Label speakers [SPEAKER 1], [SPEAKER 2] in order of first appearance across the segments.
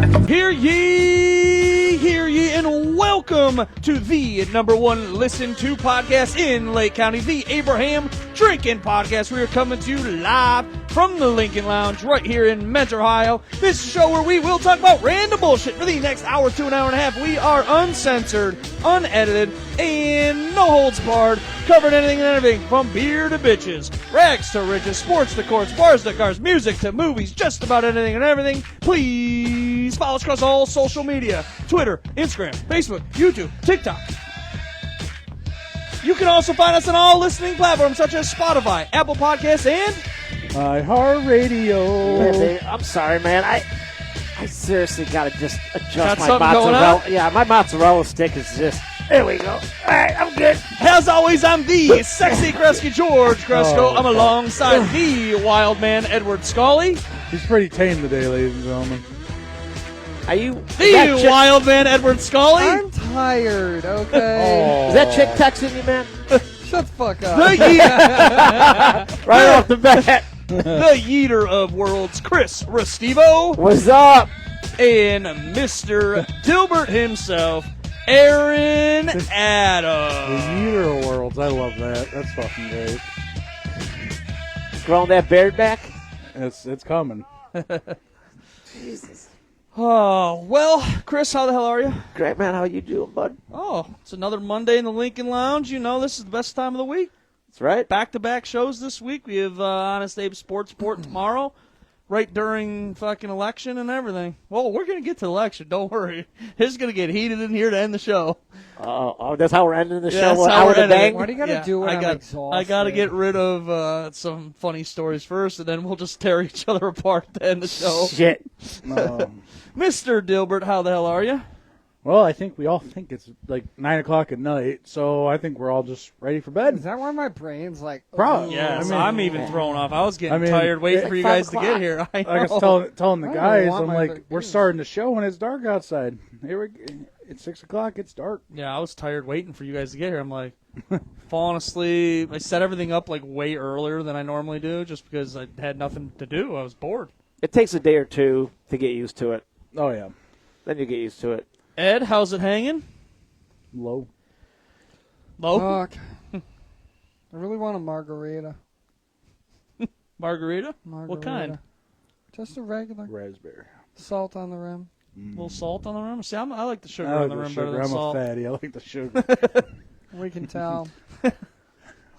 [SPEAKER 1] Hear ye, and welcome to the number one listen to podcast in Lake County, the Abraham Drinking Podcast. We are coming to you live from the Lincoln Lounge right here in Mentor, Ohio. This is a show where we will talk about random bullshit for the next hour to an hour and a half. We are uncensored, unedited, and no holds barred, covering anything and everything from beer to bitches, rags to riches, sports to courts, bars to cars, music to movies, just about anything and everything. Please follow us across all social media, Twitter, Instagram, Facebook, YouTube, TikTok. You can also find us on all listening platforms such as Spotify, Apple Podcasts, and
[SPEAKER 2] iHeartRadio.
[SPEAKER 3] I'm sorry, man. I seriously got to just adjust
[SPEAKER 1] Got
[SPEAKER 3] my
[SPEAKER 1] something going
[SPEAKER 3] mozzarella.
[SPEAKER 1] on?
[SPEAKER 3] Yeah, my mozzarella stick is just. There we go. All right, I'm good.
[SPEAKER 1] as always, I'm the sexy Kresge George Kresko. I'm alongside the wild man Edward Scully.
[SPEAKER 2] He's pretty tame today, ladies and gentlemen.
[SPEAKER 3] Are you
[SPEAKER 1] The wild man Edward Scully.
[SPEAKER 4] I'm tired, okay?
[SPEAKER 3] Is that chick texting you, man?
[SPEAKER 4] Shut the fuck up.
[SPEAKER 3] Right off the bat.
[SPEAKER 1] The yeeter of worlds, Chris Restivo.
[SPEAKER 3] What's up?
[SPEAKER 1] And Mr. Dilbert himself, Aaron
[SPEAKER 2] The
[SPEAKER 1] Adams.
[SPEAKER 2] Year of Worlds. I love that. That's fucking great.
[SPEAKER 3] Growing that beard back?
[SPEAKER 2] It's coming.
[SPEAKER 3] Jesus.
[SPEAKER 1] Oh, well, Chris, how the hell are you?
[SPEAKER 3] Great, man. How you doing, bud?
[SPEAKER 1] Oh, it's another Monday in the Lincoln Lounge. You know, this is the best time of the week.
[SPEAKER 3] That's right.
[SPEAKER 1] Back-to-back shows this week. We have Honest Abe Sports Report tomorrow, right during fucking election and everything. Well, we're going to get to the election. Don't worry. It's going to get heated in here to end the show.
[SPEAKER 3] Oh, that's how we're ending the
[SPEAKER 1] Yeah,
[SPEAKER 3] show?
[SPEAKER 1] that's how
[SPEAKER 3] Hour
[SPEAKER 1] we're
[SPEAKER 3] to
[SPEAKER 1] ending
[SPEAKER 3] bang?
[SPEAKER 4] Why do you gotta do it? I'm exhausted.
[SPEAKER 1] I got to get rid of some funny stories first, and then we'll just tear each other apart to end the show.
[SPEAKER 3] Shit.
[SPEAKER 1] Mr. Dilbert, how the hell are you?
[SPEAKER 2] Well, I think we all think it's like 9 o'clock at night, so I think we're all just ready for
[SPEAKER 4] Is
[SPEAKER 2] bed.
[SPEAKER 4] that why my brain's like...
[SPEAKER 2] Probably.
[SPEAKER 1] Yes,
[SPEAKER 2] I mean-
[SPEAKER 1] I'm even thrown off. I was getting
[SPEAKER 2] I mean,
[SPEAKER 1] tired waiting
[SPEAKER 2] it's
[SPEAKER 1] for you
[SPEAKER 3] like
[SPEAKER 1] guys
[SPEAKER 3] 5
[SPEAKER 1] to get here. I know.
[SPEAKER 2] Like I was telling the
[SPEAKER 4] I don't
[SPEAKER 2] guys,
[SPEAKER 4] want
[SPEAKER 2] I'm
[SPEAKER 4] my
[SPEAKER 2] like,
[SPEAKER 4] bed.
[SPEAKER 2] we're starting the show when it's dark outside. It's 6 o'clock. It's dark.
[SPEAKER 1] Yeah, I was tired waiting for you guys to get here. I'm like, falling asleep. I set everything up like way earlier than I normally do just because I had nothing to do. I was bored.
[SPEAKER 3] It takes a day or two to get used to it.
[SPEAKER 2] Oh yeah,
[SPEAKER 3] Then you get used to it.
[SPEAKER 1] Ed, how's it hanging?
[SPEAKER 2] low.
[SPEAKER 1] Low?
[SPEAKER 4] Fuck. I really want a margarita.
[SPEAKER 1] Margarita?
[SPEAKER 4] Margarita.
[SPEAKER 1] What kind?
[SPEAKER 4] Just a regular.
[SPEAKER 2] Raspberry.
[SPEAKER 4] Salt on the rim.
[SPEAKER 1] A little salt on the rim? See, I like the sugar
[SPEAKER 2] I
[SPEAKER 1] on
[SPEAKER 2] like
[SPEAKER 1] the
[SPEAKER 2] the
[SPEAKER 1] rim better
[SPEAKER 2] sugar.
[SPEAKER 1] than
[SPEAKER 2] I'm
[SPEAKER 1] salt.
[SPEAKER 2] a fatty. I like the sugar.
[SPEAKER 4] We can tell.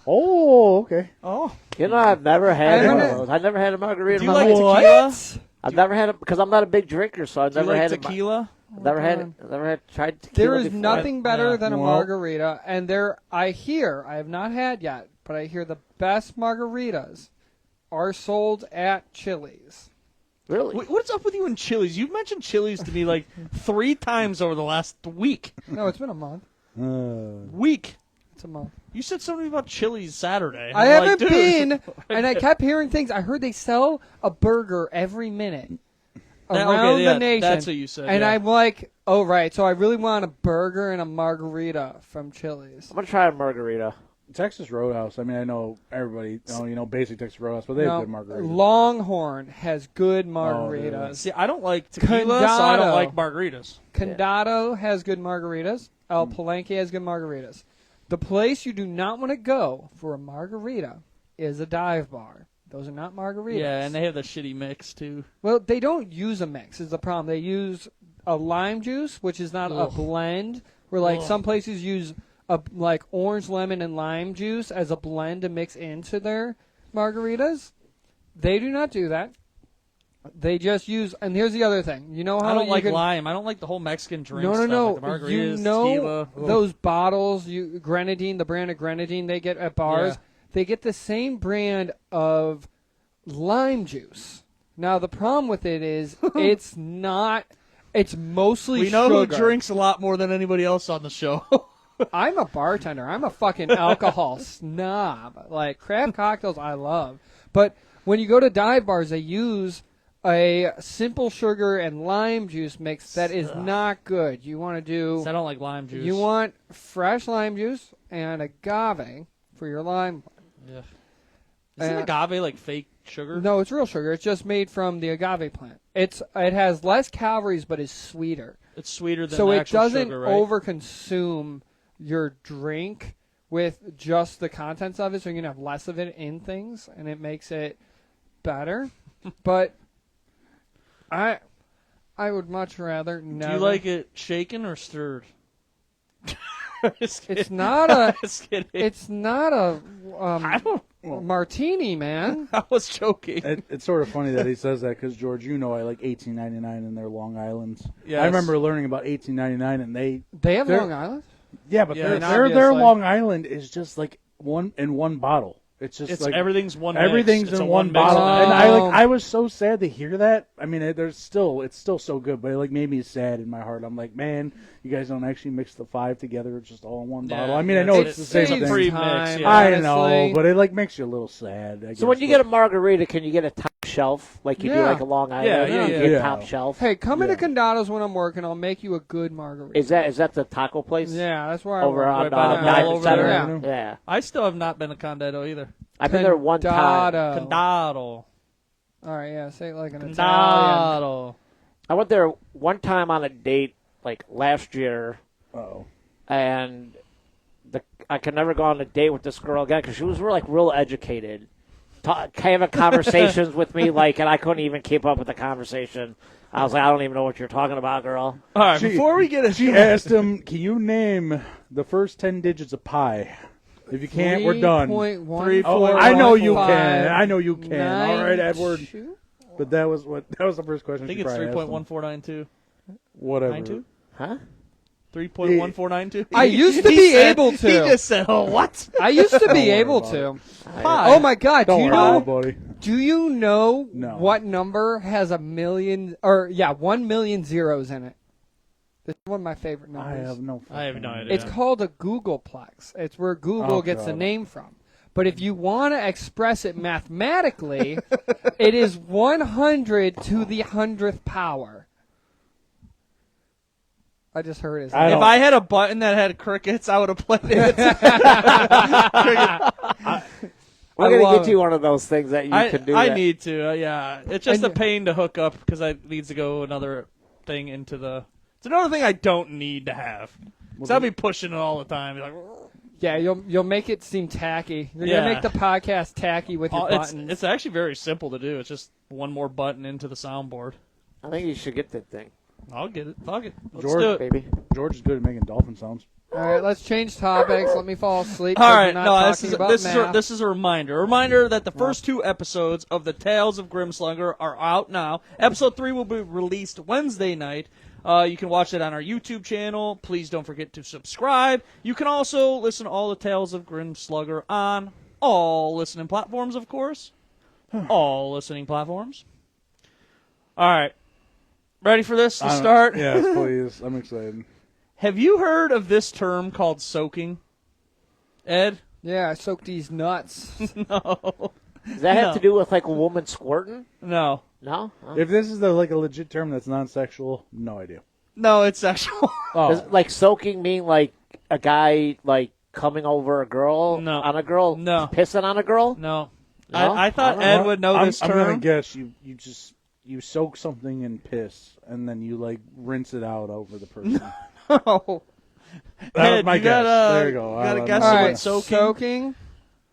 [SPEAKER 2] Oh, okay.
[SPEAKER 1] Oh.
[SPEAKER 3] You know, I've never had
[SPEAKER 4] I
[SPEAKER 3] one
[SPEAKER 4] haven't-
[SPEAKER 3] of those. I've never had a margarita
[SPEAKER 1] Do
[SPEAKER 3] in
[SPEAKER 1] you
[SPEAKER 3] my
[SPEAKER 1] like
[SPEAKER 3] life.
[SPEAKER 1] tequila?
[SPEAKER 3] I've never had it because I'm not a big drinker, so I've
[SPEAKER 1] Do you
[SPEAKER 3] never
[SPEAKER 1] like
[SPEAKER 3] had
[SPEAKER 1] tequila?
[SPEAKER 3] I've never had it. I've never had tried tequila
[SPEAKER 4] There is
[SPEAKER 3] before.
[SPEAKER 4] nothing better
[SPEAKER 1] Yeah.
[SPEAKER 4] than a
[SPEAKER 2] Well-
[SPEAKER 4] margarita, and I have not had yet, but I hear the best margaritas are sold at Chili's.
[SPEAKER 3] Really?
[SPEAKER 1] Wait, what's up with you and Chili's? You've mentioned Chili's to me like 3 times over the last week.
[SPEAKER 4] No, it's been a month.
[SPEAKER 1] Week.
[SPEAKER 4] It's a month.
[SPEAKER 1] You said something about Chili's Saturday.
[SPEAKER 4] I
[SPEAKER 1] I'm
[SPEAKER 4] haven't
[SPEAKER 1] like,
[SPEAKER 4] been,
[SPEAKER 1] dude.
[SPEAKER 4] and I kept hearing things. I heard they sell a burger every minute
[SPEAKER 1] That-
[SPEAKER 4] around
[SPEAKER 1] okay, yeah,
[SPEAKER 4] the nation.
[SPEAKER 1] that's what you said,
[SPEAKER 4] And
[SPEAKER 1] yeah.
[SPEAKER 4] I'm like, oh, right. So I really want a burger and a margarita from Chili's.
[SPEAKER 3] I'm gonna try a margarita.
[SPEAKER 2] Texas Roadhouse. I mean, I know everybody, basic Texas Roadhouse, but they
[SPEAKER 4] No,
[SPEAKER 2] have good margaritas.
[SPEAKER 4] Longhorn has good
[SPEAKER 2] really?
[SPEAKER 4] margaritas.
[SPEAKER 1] See, I don't like tequila, so I don't
[SPEAKER 4] Condado.
[SPEAKER 1] like margaritas.
[SPEAKER 4] Condado has good margaritas. El Palenque has good margaritas. The place you do not want to go for a margarita is a dive bar. Those are not margaritas.
[SPEAKER 1] Yeah, and they have the shitty mix, too.
[SPEAKER 4] Well, they don't use a mix is the problem. They use a lime juice, which is not a blend, where like some places use like orange, lemon, and lime juice as a blend to mix into their margaritas. They do not do that. They just use, and here's the other thing. You know how
[SPEAKER 1] I don't
[SPEAKER 4] you
[SPEAKER 1] like
[SPEAKER 4] can,
[SPEAKER 1] lime. I don't like the whole Mexican drink
[SPEAKER 4] No,
[SPEAKER 1] stuff.
[SPEAKER 4] no,
[SPEAKER 1] Like the
[SPEAKER 4] no.
[SPEAKER 1] margaritas,
[SPEAKER 4] You know
[SPEAKER 1] tequila. Ugh.
[SPEAKER 4] those bottles, grenadine, the brand of grenadine they get at bars.
[SPEAKER 1] Yeah.
[SPEAKER 4] They get the same brand of lime juice. Now the problem with it is it's not. It's mostly
[SPEAKER 1] We know
[SPEAKER 4] sugar.
[SPEAKER 1] who drinks a lot more than anybody else on the show.
[SPEAKER 4] I'm a bartender. I'm a fucking alcohol snob. Like craft cocktails, I love. But when you go to dive bars, they use a simple sugar and lime juice mix that is not good. You want to do.
[SPEAKER 1] I don't like lime juice.
[SPEAKER 4] You want fresh lime juice and agave for your lime.
[SPEAKER 1] Yeah. Isn't agave like fake sugar?
[SPEAKER 4] No, it's real sugar. It's just made from the agave plant. it has less calories, but is sweeter.
[SPEAKER 1] It's sweeter than
[SPEAKER 4] So it
[SPEAKER 1] actual
[SPEAKER 4] doesn't
[SPEAKER 1] sugar, right?
[SPEAKER 4] overconsume your drink with just the contents of it, so you can have less of it in things, and it makes it better. But I would much rather never.
[SPEAKER 1] Do you like it shaken or stirred?
[SPEAKER 4] It's not a.
[SPEAKER 1] Just kidding.
[SPEAKER 4] It's not a
[SPEAKER 1] I don't.
[SPEAKER 4] martini, man.
[SPEAKER 1] I was joking.
[SPEAKER 2] It's sort of funny that he says that because, George, you know I like 1899 in their Long Islands.
[SPEAKER 1] Yes.
[SPEAKER 2] I remember learning about 1899, and
[SPEAKER 4] They have
[SPEAKER 2] they're-
[SPEAKER 4] Long Island.
[SPEAKER 2] yeah, but
[SPEAKER 1] Yeah,
[SPEAKER 2] their
[SPEAKER 1] and
[SPEAKER 2] their
[SPEAKER 4] obviously-
[SPEAKER 2] Long Island is just like one bottle. It's just
[SPEAKER 1] It's
[SPEAKER 2] like
[SPEAKER 1] everything's one. Mix.
[SPEAKER 2] everything's
[SPEAKER 1] It's
[SPEAKER 2] in
[SPEAKER 1] a
[SPEAKER 2] one
[SPEAKER 1] mix
[SPEAKER 2] bottle,
[SPEAKER 1] of
[SPEAKER 2] and
[SPEAKER 1] everything.
[SPEAKER 2] I was so sad to hear that. I mean, it's still so good, but it like made me sad in my heart. I'm like, man, you guys don't actually mix the 5 together; it's just all in one bottle. I mean, I know it's the same
[SPEAKER 4] saves
[SPEAKER 2] thing.
[SPEAKER 1] Pre-mix,
[SPEAKER 4] time,
[SPEAKER 1] yeah.
[SPEAKER 2] I
[SPEAKER 4] honestly.
[SPEAKER 2] know, but it like makes you a little sad. I guess.
[SPEAKER 3] So when you get a margarita, can you get a top shelf like you do
[SPEAKER 4] Yeah.
[SPEAKER 3] like a Long Island?
[SPEAKER 1] Yeah,
[SPEAKER 3] You
[SPEAKER 1] yeah.
[SPEAKER 3] get
[SPEAKER 2] Yeah.
[SPEAKER 3] top shelf.
[SPEAKER 4] Hey, come
[SPEAKER 2] Yeah.
[SPEAKER 4] into Condados when I'm working. I'll make you a good margarita.
[SPEAKER 3] Is that the taco place?
[SPEAKER 4] Yeah, that's where I
[SPEAKER 3] Over
[SPEAKER 4] work.
[SPEAKER 3] on
[SPEAKER 1] Right by the mall
[SPEAKER 3] 9th
[SPEAKER 1] over
[SPEAKER 3] Center?
[SPEAKER 1] there.
[SPEAKER 4] Yeah.
[SPEAKER 3] Yeah.
[SPEAKER 1] I still have not been to Condado either.
[SPEAKER 3] I've been there one time.
[SPEAKER 4] Condado.
[SPEAKER 1] Condado.
[SPEAKER 4] All right, yeah, say it like an Italian.
[SPEAKER 1] Condado.
[SPEAKER 3] I went there one time on a date like last year,
[SPEAKER 2] oh,
[SPEAKER 3] and I could never go on a date with this girl again because she was real educated, having conversations with me and I couldn't even keep up with the conversation. I was like, I don't even know what you're talking about, girl.
[SPEAKER 1] All right, before we get
[SPEAKER 2] she asked him, "Can you name the first 10 digits of pi?" If you can't, we're done.
[SPEAKER 4] 3.1.
[SPEAKER 2] Oh, I know you can. I know you can. All right, Edward.
[SPEAKER 4] 92?
[SPEAKER 2] But that was the first question.
[SPEAKER 1] I think
[SPEAKER 2] she
[SPEAKER 1] it's
[SPEAKER 2] probably asked him.
[SPEAKER 1] 3.1492.
[SPEAKER 2] Whatever.
[SPEAKER 1] 92?
[SPEAKER 3] Huh?
[SPEAKER 1] 3.1492?
[SPEAKER 4] I used to
[SPEAKER 1] He
[SPEAKER 4] be
[SPEAKER 1] said-
[SPEAKER 4] able to.
[SPEAKER 1] He just said, "Oh, what?"
[SPEAKER 4] I used to
[SPEAKER 2] Don't
[SPEAKER 4] be
[SPEAKER 2] worry
[SPEAKER 4] able
[SPEAKER 2] about
[SPEAKER 4] to.
[SPEAKER 1] Pi.
[SPEAKER 4] Oh my God!
[SPEAKER 2] Don't
[SPEAKER 4] Do you
[SPEAKER 2] worry
[SPEAKER 4] know?
[SPEAKER 2] about it, buddy.
[SPEAKER 4] Do you know
[SPEAKER 2] No.
[SPEAKER 4] what number has 1 million 1 million zeros in it? It's one of my favorite
[SPEAKER 2] I
[SPEAKER 4] numbers.
[SPEAKER 2] have no.
[SPEAKER 1] I have no idea.
[SPEAKER 4] It's called a Googleplex. It's where Google
[SPEAKER 2] Oh,
[SPEAKER 4] gets the
[SPEAKER 2] God.
[SPEAKER 4] name from. But if you want to express it mathematically, it is 100 to the 100th power. I just heard it.
[SPEAKER 2] I
[SPEAKER 1] If
[SPEAKER 2] don't-
[SPEAKER 1] I had a button that had crickets, I would have played it.
[SPEAKER 3] We're
[SPEAKER 4] I
[SPEAKER 3] going to
[SPEAKER 4] love
[SPEAKER 3] get you one of those things that you can do
[SPEAKER 1] I
[SPEAKER 3] that.
[SPEAKER 1] need to, yeah. It's just
[SPEAKER 4] And-
[SPEAKER 1] a pain to hook up because I needs to go another thing into the. It's another thing I don't need to have. Because I'll be pushing it all the time. Be like,
[SPEAKER 4] Yeah, you'll make it seem tacky. You're
[SPEAKER 1] Yeah.
[SPEAKER 4] gonna make the podcast tacky with your buttons.
[SPEAKER 1] it's actually very simple to do. It's just one more button into the soundboard.
[SPEAKER 3] I think you should get that thing,
[SPEAKER 1] I'll get it. Fuck it. Let's
[SPEAKER 2] George,
[SPEAKER 1] do it.
[SPEAKER 3] baby.
[SPEAKER 2] George is good at making dolphin sounds.
[SPEAKER 4] All right, let's change topics. Let me fall asleep.
[SPEAKER 1] All
[SPEAKER 4] 'cause
[SPEAKER 1] right,
[SPEAKER 4] we're not
[SPEAKER 1] no,
[SPEAKER 4] talking about math.
[SPEAKER 1] this is a reminder. A reminder that the first 2 episodes of the Tales of Grimslugger are out now. Episode 3 will be released Wednesday night. You can watch it on our YouTube channel. Please don't forget to subscribe. You can also listen to all the Tales of Grimslugger on all listening platforms, of course. All listening platforms. All right. Ready for this to start?
[SPEAKER 2] Yes, please. I'm excited.
[SPEAKER 1] Have you heard of this term called soaking? Ed?
[SPEAKER 4] Yeah, I soaked these nuts.
[SPEAKER 1] No.
[SPEAKER 3] Does that have
[SPEAKER 1] No.
[SPEAKER 3] to do with a woman squirting?
[SPEAKER 1] No.
[SPEAKER 3] No? Oh.
[SPEAKER 2] If this is a legit term that's non-sexual, no idea.
[SPEAKER 1] No, it's sexual.
[SPEAKER 3] Does soaking mean a guy coming over a girl
[SPEAKER 1] No.
[SPEAKER 3] on a girl?
[SPEAKER 1] No.
[SPEAKER 3] Pissing on a girl?
[SPEAKER 1] No.
[SPEAKER 3] No?
[SPEAKER 1] I thought
[SPEAKER 3] I don't
[SPEAKER 1] Ed
[SPEAKER 3] know.
[SPEAKER 1] would know this
[SPEAKER 2] I'm gonna
[SPEAKER 1] term.
[SPEAKER 2] guess you soak something in piss and then you rinse it out over the person.
[SPEAKER 1] No.
[SPEAKER 2] That was
[SPEAKER 1] Ed,
[SPEAKER 2] my
[SPEAKER 1] you
[SPEAKER 2] guess.
[SPEAKER 1] got
[SPEAKER 2] There you go.
[SPEAKER 1] Got a
[SPEAKER 2] I
[SPEAKER 1] guess
[SPEAKER 2] don't
[SPEAKER 1] of
[SPEAKER 2] know.
[SPEAKER 1] what
[SPEAKER 4] All right,
[SPEAKER 1] soaking?
[SPEAKER 4] soaking.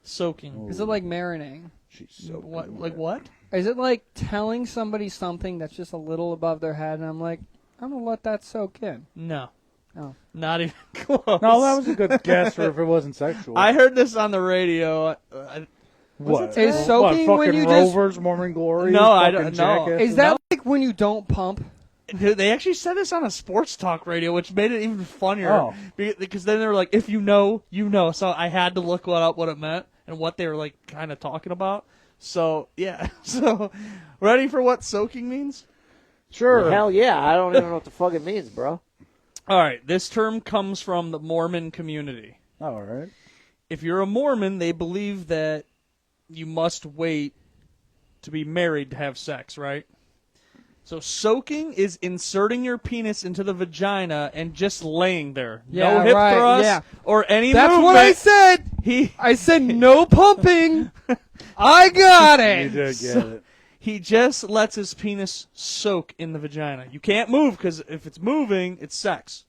[SPEAKER 1] Soaking.
[SPEAKER 4] Is it like marinating?
[SPEAKER 2] She's soaking
[SPEAKER 1] What?
[SPEAKER 2] wet.
[SPEAKER 1] Like what?
[SPEAKER 4] Is it like telling somebody something that's just a little above their head, and I'm like, I'm gonna let that soak in.
[SPEAKER 1] No.
[SPEAKER 4] Oh.
[SPEAKER 1] Not even close.
[SPEAKER 2] No, that was a good guess for if it wasn't sexual.
[SPEAKER 1] I heard this on the radio.
[SPEAKER 2] what?
[SPEAKER 4] Is
[SPEAKER 2] What,
[SPEAKER 4] soaking
[SPEAKER 2] fucking
[SPEAKER 4] when you just-
[SPEAKER 2] Rovers, Mormon Glory?
[SPEAKER 1] No, I
[SPEAKER 2] fucking
[SPEAKER 1] don't know.
[SPEAKER 2] jackasses?
[SPEAKER 4] Is that
[SPEAKER 1] No.
[SPEAKER 4] like when you don't pump?
[SPEAKER 1] Dude, they actually said this on a sports talk radio, which made it even funnier.
[SPEAKER 2] Oh.
[SPEAKER 1] Because then they were like, if you know, you know. So I had to look up what it meant and what they were kind of talking about. So, yeah. So, ready for what soaking means?
[SPEAKER 2] Sure.
[SPEAKER 3] Hell yeah. I don't even know what the fuck it means, bro.
[SPEAKER 1] All right. This term comes from the Mormon community.
[SPEAKER 2] All right.
[SPEAKER 1] If you're a Mormon, they believe that you must wait to be married to have sex, right? So soaking is inserting your penis into the vagina and just laying there.
[SPEAKER 4] Yeah,
[SPEAKER 1] no hip
[SPEAKER 4] right,
[SPEAKER 1] thrust
[SPEAKER 4] yeah.
[SPEAKER 1] or any
[SPEAKER 4] That's
[SPEAKER 1] movement.
[SPEAKER 4] what I said.
[SPEAKER 1] He
[SPEAKER 4] I said no pumping. I got
[SPEAKER 2] You
[SPEAKER 4] it.
[SPEAKER 2] did get it.
[SPEAKER 1] He just lets his penis soak in the vagina. You can't move because if it's moving, it's sex.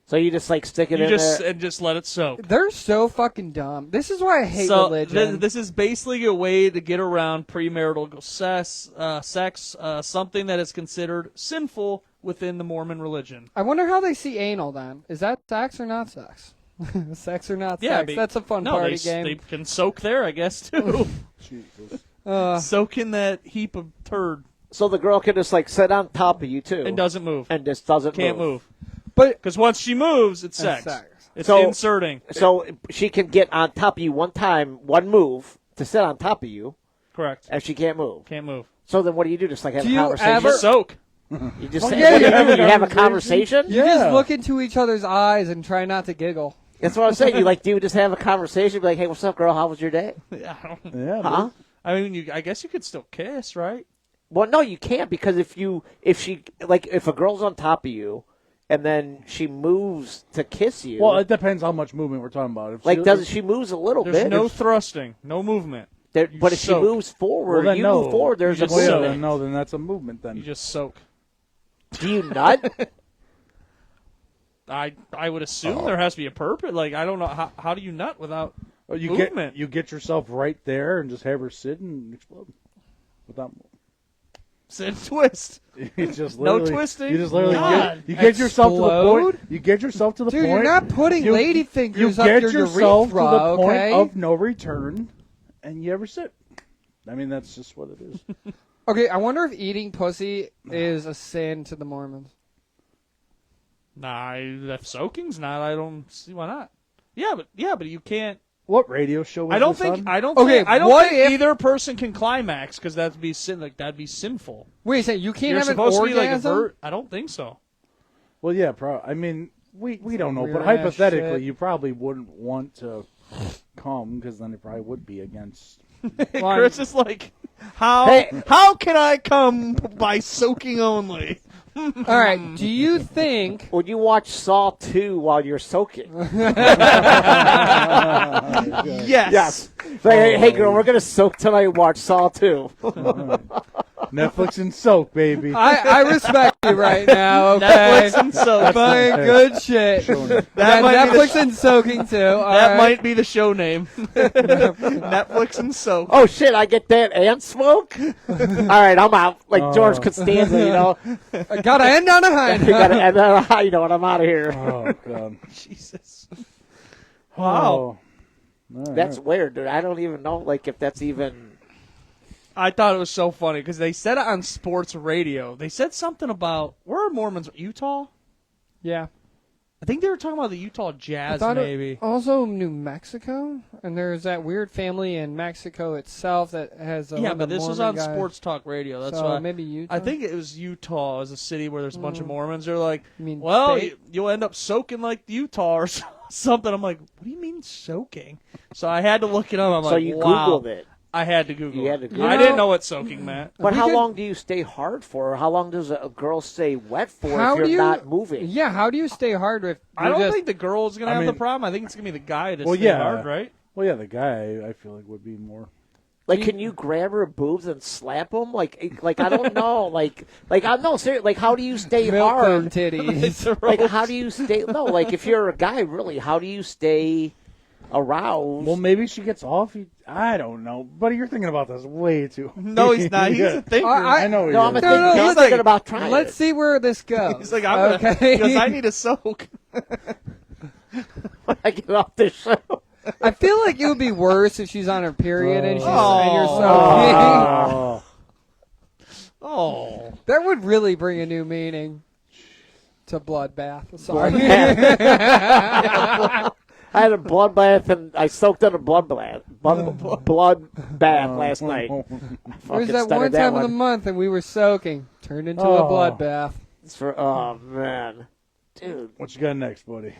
[SPEAKER 3] So you just like stick it
[SPEAKER 1] You
[SPEAKER 3] in
[SPEAKER 1] just
[SPEAKER 3] there.
[SPEAKER 1] and just let it soak.
[SPEAKER 4] They're so fucking dumb. This is why I hate
[SPEAKER 1] So
[SPEAKER 4] religion.
[SPEAKER 1] this is basically a way to get around premarital sex, something that is considered sinful within the Mormon religion.
[SPEAKER 4] I wonder how they see anal then. Is that sex or not sex? Sex or not sex? That's a fun party game.
[SPEAKER 1] They can soak there, I guess, too.
[SPEAKER 2] Jesus.
[SPEAKER 1] Soak in that heap of turd
[SPEAKER 3] So the girl can just like sit on top of you too,
[SPEAKER 1] and doesn't move.
[SPEAKER 3] and just doesn't
[SPEAKER 1] Can't move.
[SPEAKER 4] But
[SPEAKER 1] Because once she moves, it's sex.
[SPEAKER 4] sex.
[SPEAKER 1] It's
[SPEAKER 3] So-
[SPEAKER 1] inserting.
[SPEAKER 3] So she can get on top of you one time, one move to sit on top of you,
[SPEAKER 1] Correct.
[SPEAKER 3] and she can't move.
[SPEAKER 1] Can't move.
[SPEAKER 3] So then what do? Just like have
[SPEAKER 4] Do
[SPEAKER 3] a
[SPEAKER 4] you
[SPEAKER 3] conversation?
[SPEAKER 4] ever-
[SPEAKER 1] Soak.
[SPEAKER 3] You just
[SPEAKER 2] Oh,
[SPEAKER 3] say,
[SPEAKER 2] yeah,
[SPEAKER 3] what do
[SPEAKER 2] you have a
[SPEAKER 3] you have a
[SPEAKER 2] conversation?
[SPEAKER 3] conversation?
[SPEAKER 4] you
[SPEAKER 2] Yeah.
[SPEAKER 4] just look into each other's eyes and try not to giggle.
[SPEAKER 3] That's what I'm saying. You like, do you just have a conversation? Be like, hey, what's up, girl? How was your day?
[SPEAKER 1] Yeah, I don't-
[SPEAKER 2] Yeah.
[SPEAKER 3] Huh?
[SPEAKER 1] I mean, I guess you could still kiss, right?
[SPEAKER 3] Well, no, you can't because if a girl's on top of you, and then she moves to kiss you,
[SPEAKER 2] Well, it depends how much movement we're talking about. If
[SPEAKER 3] like she moves a little
[SPEAKER 1] There's
[SPEAKER 3] bit,
[SPEAKER 1] no thrusting, no movement.
[SPEAKER 3] but if
[SPEAKER 1] soak.
[SPEAKER 3] she moves forward,
[SPEAKER 2] well, then
[SPEAKER 3] you
[SPEAKER 2] no.
[SPEAKER 3] move forward. There's
[SPEAKER 1] You
[SPEAKER 3] a
[SPEAKER 1] just
[SPEAKER 2] Well, yeah,
[SPEAKER 1] soak.
[SPEAKER 2] then no, then that's a movement then.
[SPEAKER 1] You just soak.
[SPEAKER 3] Do you nut?
[SPEAKER 1] I would assume there has to be a purpose. Like, I don't know. How do you nut without
[SPEAKER 2] Well, you
[SPEAKER 1] movement?
[SPEAKER 2] get yourself right there and just have her sit and explode. Without
[SPEAKER 1] Sit and twist.
[SPEAKER 2] you just
[SPEAKER 1] No
[SPEAKER 2] literally-
[SPEAKER 1] twisting?
[SPEAKER 2] You just literally
[SPEAKER 1] God.
[SPEAKER 2] get yourself to the
[SPEAKER 4] Explode?
[SPEAKER 2] point. You get yourself to the
[SPEAKER 4] Dude,
[SPEAKER 2] point.
[SPEAKER 4] you're not putting
[SPEAKER 2] you,
[SPEAKER 4] lady
[SPEAKER 2] you
[SPEAKER 4] fingers up
[SPEAKER 2] get
[SPEAKER 4] your
[SPEAKER 2] yourself
[SPEAKER 4] urethra,
[SPEAKER 2] to the
[SPEAKER 4] okay?
[SPEAKER 2] point of no return, and you ever sit. I mean, that's just what it is.
[SPEAKER 4] Okay, I wonder if eating pussy is a sin to the Mormons.
[SPEAKER 1] Nah, if soaking's not, I don't see why not. Yeah, but you can't.
[SPEAKER 2] What radio show was
[SPEAKER 1] I don't
[SPEAKER 2] this
[SPEAKER 1] think.
[SPEAKER 2] on?
[SPEAKER 1] I don't.
[SPEAKER 4] Okay,
[SPEAKER 1] think, I don't
[SPEAKER 4] what
[SPEAKER 1] think
[SPEAKER 4] if-
[SPEAKER 1] either person can climax because that'd be that'd be sinful.
[SPEAKER 4] Wait a second, you can't
[SPEAKER 1] You're
[SPEAKER 4] have an
[SPEAKER 1] supposed to be
[SPEAKER 4] orgasm?
[SPEAKER 1] like I don't think so.
[SPEAKER 2] Well, yeah, I mean, we don't know, but
[SPEAKER 4] weird-ass
[SPEAKER 2] hypothetically,
[SPEAKER 4] shit.
[SPEAKER 2] you probably wouldn't want to come because then it probably would be against.
[SPEAKER 4] Well,
[SPEAKER 1] Chris is like, how can I come by soaking only?
[SPEAKER 4] All right, do you think...
[SPEAKER 3] Would you watch Saw 2 while you're soaking?
[SPEAKER 1] Yes.
[SPEAKER 3] Say, hey, girl, we're gonna soak tonight. And watch Saw 2.
[SPEAKER 2] Netflix and soak, baby.
[SPEAKER 4] I respect you right now, okay?
[SPEAKER 1] Netflix and soak.
[SPEAKER 4] Fucking good shit.
[SPEAKER 1] That might be the
[SPEAKER 4] Netflix and soaking, too. All
[SPEAKER 1] That
[SPEAKER 4] right.
[SPEAKER 1] might be the show name. Netflix and soak.
[SPEAKER 3] Oh shit! I get that and smoke. All right, I'm out. Like George Costanza, you know.
[SPEAKER 4] I gotta end on a high
[SPEAKER 3] You gotta,
[SPEAKER 4] note.
[SPEAKER 3] and then, you know, and I'm out of here.
[SPEAKER 2] Oh God!
[SPEAKER 1] Jesus.
[SPEAKER 2] Oh.
[SPEAKER 1] Wow.
[SPEAKER 2] All
[SPEAKER 3] That's
[SPEAKER 2] right.
[SPEAKER 3] weird, dude. I don't even know, like, if that's even.
[SPEAKER 1] I thought it was so funny because they said it on sports radio. They said something about where are Mormons? Utah?
[SPEAKER 4] Yeah.
[SPEAKER 1] I think they were talking about the Utah
[SPEAKER 4] I
[SPEAKER 1] Jazz,
[SPEAKER 4] thought
[SPEAKER 1] maybe.
[SPEAKER 4] also New Mexico, and there's that weird family in Mexico itself that has a
[SPEAKER 1] Yeah,
[SPEAKER 4] lot
[SPEAKER 1] but
[SPEAKER 4] of
[SPEAKER 1] this was
[SPEAKER 4] Mormon
[SPEAKER 1] on
[SPEAKER 4] guys.
[SPEAKER 1] Sports Talk Radio. That's
[SPEAKER 4] So
[SPEAKER 1] why.
[SPEAKER 4] maybe Utah.
[SPEAKER 1] I think it was Utah as a city where there's a bunch of Mormons. They're like,
[SPEAKER 4] You mean
[SPEAKER 1] well,
[SPEAKER 4] state?
[SPEAKER 1] you'll end up soaking like Utah or something. I'm like, what do you mean soaking? So I had to look it up. I'm
[SPEAKER 3] So
[SPEAKER 1] like,
[SPEAKER 3] you
[SPEAKER 1] wow.
[SPEAKER 3] Googled it.
[SPEAKER 1] I had to Google
[SPEAKER 3] You
[SPEAKER 1] it.
[SPEAKER 3] had to Google
[SPEAKER 1] I
[SPEAKER 4] it.
[SPEAKER 1] didn't know what soaking meant.
[SPEAKER 3] But
[SPEAKER 4] We
[SPEAKER 3] how
[SPEAKER 4] could-
[SPEAKER 3] long do you stay hard for? How long does a girl stay wet for
[SPEAKER 4] How
[SPEAKER 3] if you're
[SPEAKER 4] do you
[SPEAKER 3] not moving?
[SPEAKER 4] Yeah, how do you stay hard if
[SPEAKER 1] I
[SPEAKER 4] you're
[SPEAKER 1] don't
[SPEAKER 4] just,
[SPEAKER 1] think the girl is going to
[SPEAKER 2] I
[SPEAKER 1] have the
[SPEAKER 2] mean-
[SPEAKER 1] problem. I think it's going to be the guy to
[SPEAKER 2] Well,
[SPEAKER 1] stay
[SPEAKER 2] yeah.
[SPEAKER 1] hard, right?
[SPEAKER 2] Well, yeah, the guy I feel like would be more.
[SPEAKER 3] Like, can you grab her boobs and slap them? Like I don't know. I'm no serious. Like, how do you stay
[SPEAKER 4] milk them
[SPEAKER 3] hard?
[SPEAKER 4] titties?
[SPEAKER 3] Like, how do you stay? No, like if you're a guy, really, how do you stay aroused?
[SPEAKER 2] Well, maybe she gets off. I don't know, buddy. You're thinking about this way too.
[SPEAKER 1] No, he's not. He's
[SPEAKER 2] Yeah.
[SPEAKER 1] a thinker.
[SPEAKER 2] I know.
[SPEAKER 3] no, I'm
[SPEAKER 2] he is.
[SPEAKER 3] thinking,
[SPEAKER 4] no,
[SPEAKER 3] he's
[SPEAKER 4] let's-
[SPEAKER 3] thinking about trying
[SPEAKER 4] Let's
[SPEAKER 3] it.
[SPEAKER 4] see where this goes.
[SPEAKER 1] He's like, I'm
[SPEAKER 4] okay.
[SPEAKER 1] because I need a soak.
[SPEAKER 3] when I get off this show.
[SPEAKER 4] I feel like it would be worse if she's on her period and you're
[SPEAKER 1] Oh.
[SPEAKER 4] soaking.
[SPEAKER 1] Oh.
[SPEAKER 4] That would really bring a new meaning to bloodbath. Sorry.
[SPEAKER 3] I had a blood bath and I soaked in a blood bath. Blood bath last night.
[SPEAKER 4] There's
[SPEAKER 3] Fucking
[SPEAKER 4] that
[SPEAKER 3] started
[SPEAKER 4] one time of the month and we were soaking. Turned into a
[SPEAKER 2] Oh.
[SPEAKER 4] bloodbath.
[SPEAKER 3] It's for, oh man, dude.
[SPEAKER 2] What you got next, buddy?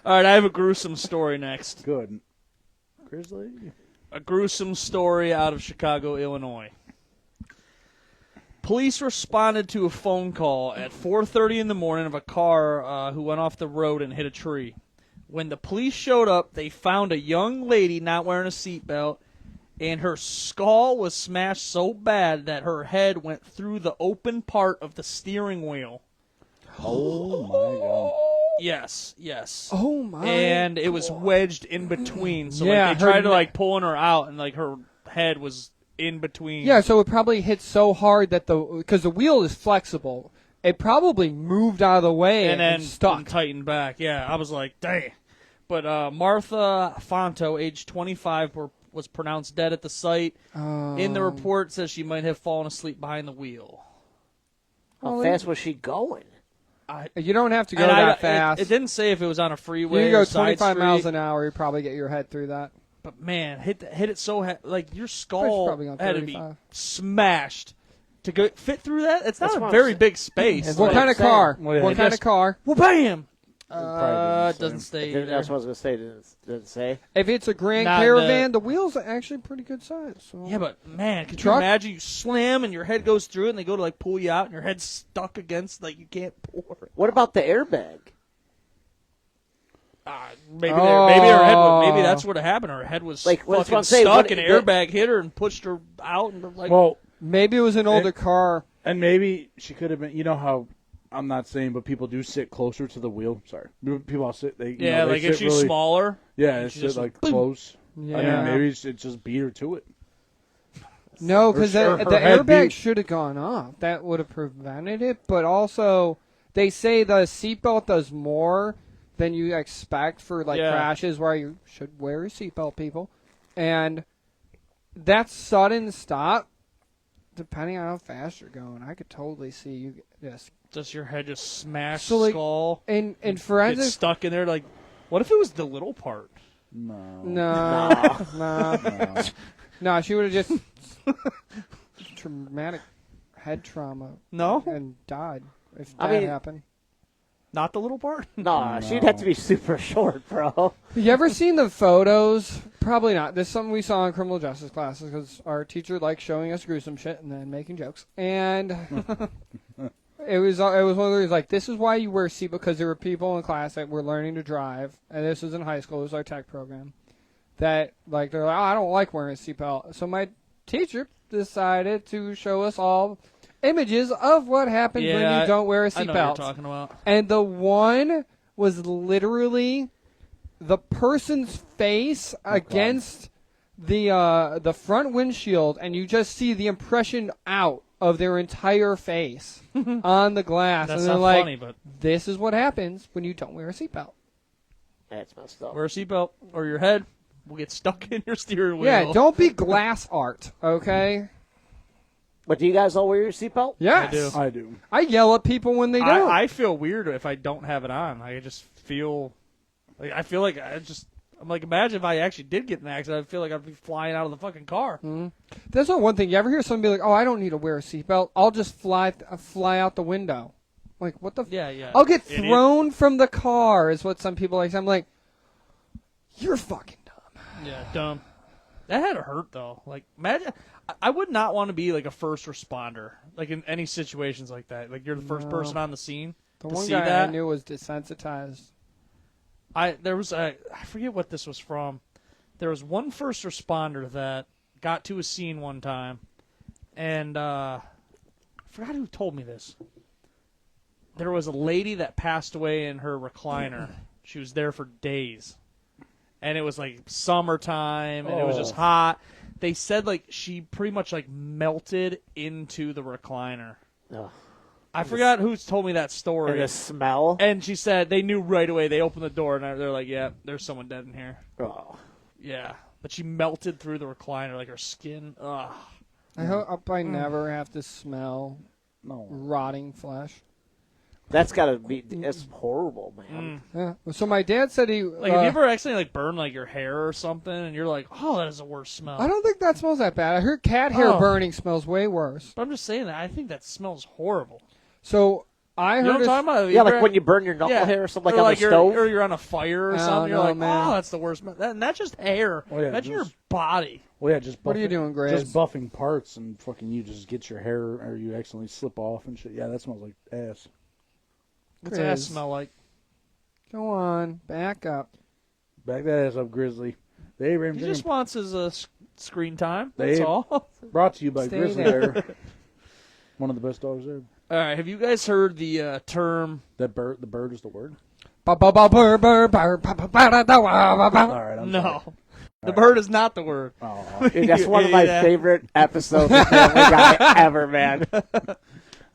[SPEAKER 1] All right, I have a gruesome story next.
[SPEAKER 2] Good. Grizzly.
[SPEAKER 1] A gruesome story out of Chicago, Illinois. Police responded to a phone call at 4:30 in the morning of a car who went off the road and hit a tree. When the police showed up, they found a young lady not wearing a seatbelt and her skull was smashed so bad that her head went through the open part of the steering wheel.
[SPEAKER 2] Oh my god.
[SPEAKER 1] Yes.
[SPEAKER 4] Oh my!
[SPEAKER 1] And it was wedged in between. So
[SPEAKER 4] Yeah,
[SPEAKER 1] like, they
[SPEAKER 4] her
[SPEAKER 1] tried to
[SPEAKER 4] ne-
[SPEAKER 1] like pulling her out, and like her head was in between.
[SPEAKER 4] Yeah, so it probably hit so hard that because the wheel is flexible, it probably moved out of the way
[SPEAKER 1] and then
[SPEAKER 4] stuck.
[SPEAKER 1] tightened back. Yeah, I was like, dang. But Martha Fonto, age 25, was pronounced dead at the site. In the report, says she might have fallen asleep behind the wheel.
[SPEAKER 3] How fast was she going?
[SPEAKER 4] You don't have to go that fast.
[SPEAKER 1] It didn't say if it was on a freeway.
[SPEAKER 4] You go
[SPEAKER 1] or side
[SPEAKER 4] 25
[SPEAKER 1] street,
[SPEAKER 4] miles an hour, you probably get your head through that.
[SPEAKER 1] But man, hit it so like your
[SPEAKER 4] It's
[SPEAKER 1] skull
[SPEAKER 4] probably on
[SPEAKER 1] had to be
[SPEAKER 4] 35.
[SPEAKER 1] smashed to go fit through that. It's not
[SPEAKER 3] That's
[SPEAKER 1] a
[SPEAKER 3] what I'm
[SPEAKER 1] very
[SPEAKER 3] saying.
[SPEAKER 1] big space.
[SPEAKER 4] What
[SPEAKER 3] what
[SPEAKER 4] kind
[SPEAKER 3] I'm
[SPEAKER 4] of car?
[SPEAKER 2] saying. Well, yeah,
[SPEAKER 4] What
[SPEAKER 2] it
[SPEAKER 4] kind
[SPEAKER 1] just-
[SPEAKER 4] of car?
[SPEAKER 1] Well, bam.
[SPEAKER 2] Probably
[SPEAKER 1] It doesn't say.
[SPEAKER 3] That's
[SPEAKER 1] either.
[SPEAKER 3] what I was going to say. Didn't say.
[SPEAKER 4] If it's a Grand
[SPEAKER 1] Not
[SPEAKER 4] Caravan, the wheels are actually pretty good size. So.
[SPEAKER 1] Yeah, but man, could you
[SPEAKER 4] Truck?
[SPEAKER 1] imagine you slam and your head goes through it, and they go to like pull you out, and your head's stuck against like you can't pull it.
[SPEAKER 3] What about the airbag?
[SPEAKER 1] Maybe her head. Maybe that's what happened. Her head was
[SPEAKER 3] Like, that's
[SPEAKER 1] fucking
[SPEAKER 3] what I'm saying.
[SPEAKER 1] stuck,
[SPEAKER 3] What-
[SPEAKER 1] and an airbag hit her and pushed her out. And like,
[SPEAKER 2] Well,
[SPEAKER 4] Maybe it was an older car.
[SPEAKER 2] and maybe she could have been. You know how I'm not saying, but people do sit closer to the wheel. Sorry, people all sit. They
[SPEAKER 1] yeah,
[SPEAKER 2] they
[SPEAKER 1] like if
[SPEAKER 2] sit
[SPEAKER 1] she's
[SPEAKER 2] really,
[SPEAKER 1] smaller.
[SPEAKER 2] Yeah, they
[SPEAKER 1] she
[SPEAKER 2] sit
[SPEAKER 1] just
[SPEAKER 2] like
[SPEAKER 1] boom.
[SPEAKER 2] close.
[SPEAKER 4] Yeah.
[SPEAKER 2] I mean, maybe it just beat her to it.
[SPEAKER 4] No, because
[SPEAKER 2] Her
[SPEAKER 4] the
[SPEAKER 2] head
[SPEAKER 4] airbag
[SPEAKER 2] beat-
[SPEAKER 4] should have gone off. That would have prevented it. But also, they say the seatbelt does more than you expect for like
[SPEAKER 1] Yeah.
[SPEAKER 4] crashes where you should wear a seatbelt, people. And that sudden stop, depending on how fast you're going, I could totally see you
[SPEAKER 1] Just your head just smashed
[SPEAKER 4] So, like,
[SPEAKER 1] skull.
[SPEAKER 4] in
[SPEAKER 1] Get
[SPEAKER 4] forensics.
[SPEAKER 1] stuck in there. Like, what if it was the little part?
[SPEAKER 2] No.
[SPEAKER 4] No, she would have just traumatic head trauma
[SPEAKER 1] No,
[SPEAKER 4] and died if
[SPEAKER 3] I
[SPEAKER 4] that
[SPEAKER 3] mean-
[SPEAKER 4] happened.
[SPEAKER 1] not the little part.
[SPEAKER 3] No, she'd have to be super short, bro.
[SPEAKER 4] You ever seen the photos? Probably not. This is something we saw in criminal justice classes because our teacher liked showing us gruesome shit and then making jokes. And it was one of those like, this is why you wear seatbelt, because there were people in class that were learning to drive, and this was in high school. It was our tech program. That like they're like, oh, I don't like wearing a seatbelt. So my teacher decided to show us all images of what happens when
[SPEAKER 1] Yeah,
[SPEAKER 4] you don't wear a
[SPEAKER 1] I know what you're
[SPEAKER 4] seatbelt.
[SPEAKER 1] talking about.
[SPEAKER 4] And the one was literally the person's face against the front windshield, and you just see the impression out of their entire face on the glass.
[SPEAKER 1] That's
[SPEAKER 4] and they're
[SPEAKER 1] not
[SPEAKER 4] like,
[SPEAKER 1] funny, but
[SPEAKER 4] this is what happens when you don't wear a seatbelt.
[SPEAKER 3] That's messed up.
[SPEAKER 1] wear a seatbelt or your head will get stuck in your steering wheel.
[SPEAKER 4] Yeah, don't be glass art, okay?
[SPEAKER 3] But do you guys all wear your seatbelt?
[SPEAKER 4] Yes.
[SPEAKER 1] do.
[SPEAKER 2] I do.
[SPEAKER 4] I yell at people when they don't.
[SPEAKER 1] I feel weird if I don't have it on. I just feel like I'm like, imagine if I actually did get in an accident. I feel like I'd be flying out of the fucking car.
[SPEAKER 4] That's not one thing. You ever hear somebody be like, oh, I don't need to wear a seatbelt. I'll just fly out the window. Like, what the?
[SPEAKER 1] Yeah.
[SPEAKER 4] I'll get
[SPEAKER 1] Idiot.
[SPEAKER 4] thrown from the car is what some people like. I'm like, you're fucking dumb.
[SPEAKER 1] Yeah, dumb. That had to hurt though. Like, imagine. I would not want to be like a first responder, like in any situations like that. Like you're the first
[SPEAKER 4] No.
[SPEAKER 1] person on the scene.
[SPEAKER 4] The
[SPEAKER 1] To
[SPEAKER 4] one
[SPEAKER 1] see
[SPEAKER 4] guy I
[SPEAKER 1] that?
[SPEAKER 4] knew was desensitized.
[SPEAKER 1] I forget what this was from. There was one first responder that got to a scene one time, and I forgot who told me this. There was a lady that passed away in her recliner. She was there for days, and it was like summertime, and it was just hot. They said like she pretty much like melted into the recliner.
[SPEAKER 3] Ugh.
[SPEAKER 1] I forgot who told me that story.
[SPEAKER 3] And the smell.
[SPEAKER 1] And she said they knew right away. They opened the door and they're like, "Yeah, there's someone dead in here."
[SPEAKER 3] Oh.
[SPEAKER 1] Yeah, but she melted through the recliner, like her skin. Ugh.
[SPEAKER 4] I hope I never have to smell
[SPEAKER 2] No.
[SPEAKER 4] rotting flesh.
[SPEAKER 3] That's gotta be. It's horrible, man.
[SPEAKER 4] Yeah. So my dad said he.
[SPEAKER 1] Like, have you ever accidentally like burned like your hair or something, and you're like, "Oh, that is the worst smell."
[SPEAKER 4] I don't think that smells that bad. I heard cat hair
[SPEAKER 1] Oh.
[SPEAKER 4] burning smells way worse.
[SPEAKER 1] But I'm just saying that I think that smells horrible.
[SPEAKER 4] So I
[SPEAKER 1] You know
[SPEAKER 4] heard.
[SPEAKER 1] what I'm talking about?
[SPEAKER 3] Yeah, like when you burn your knuckle hair or something, like on the
[SPEAKER 1] you're,
[SPEAKER 3] stove.
[SPEAKER 1] or you're on a fire or
[SPEAKER 4] Oh,
[SPEAKER 1] something. You're
[SPEAKER 4] no,
[SPEAKER 1] like,
[SPEAKER 4] man.
[SPEAKER 1] "Oh, that's the worst." And that's just hair.
[SPEAKER 2] Oh, yeah,
[SPEAKER 1] Imagine your
[SPEAKER 2] just-
[SPEAKER 1] body.
[SPEAKER 2] Well, yeah, just buffing,
[SPEAKER 4] What are you doing, Grizz?
[SPEAKER 2] Just buffing parts and fucking you just get your hair or you accidentally slip off and shit. Yeah, that smells like ass.
[SPEAKER 1] What's that
[SPEAKER 4] Grizz.
[SPEAKER 1] smell like?
[SPEAKER 4] Go on, back up.
[SPEAKER 2] Back that ass up, Grizzly. The Abraham
[SPEAKER 1] He
[SPEAKER 2] Dream.
[SPEAKER 1] just wants his screen time. That's
[SPEAKER 2] They-
[SPEAKER 1] all.
[SPEAKER 2] Brought to you by
[SPEAKER 4] Stay
[SPEAKER 2] Grizzly
[SPEAKER 4] there.
[SPEAKER 2] Bear. One of the best dogs ever.
[SPEAKER 1] All right. Have you guys heard the term?
[SPEAKER 2] The bird is the word.
[SPEAKER 4] All
[SPEAKER 2] All right, I'm
[SPEAKER 1] No.
[SPEAKER 2] sorry.
[SPEAKER 1] The bird is not the word.
[SPEAKER 2] Oh,
[SPEAKER 3] Dude, that's one of my
[SPEAKER 1] Yeah.
[SPEAKER 3] favorite episodes of Family Guy ever, man.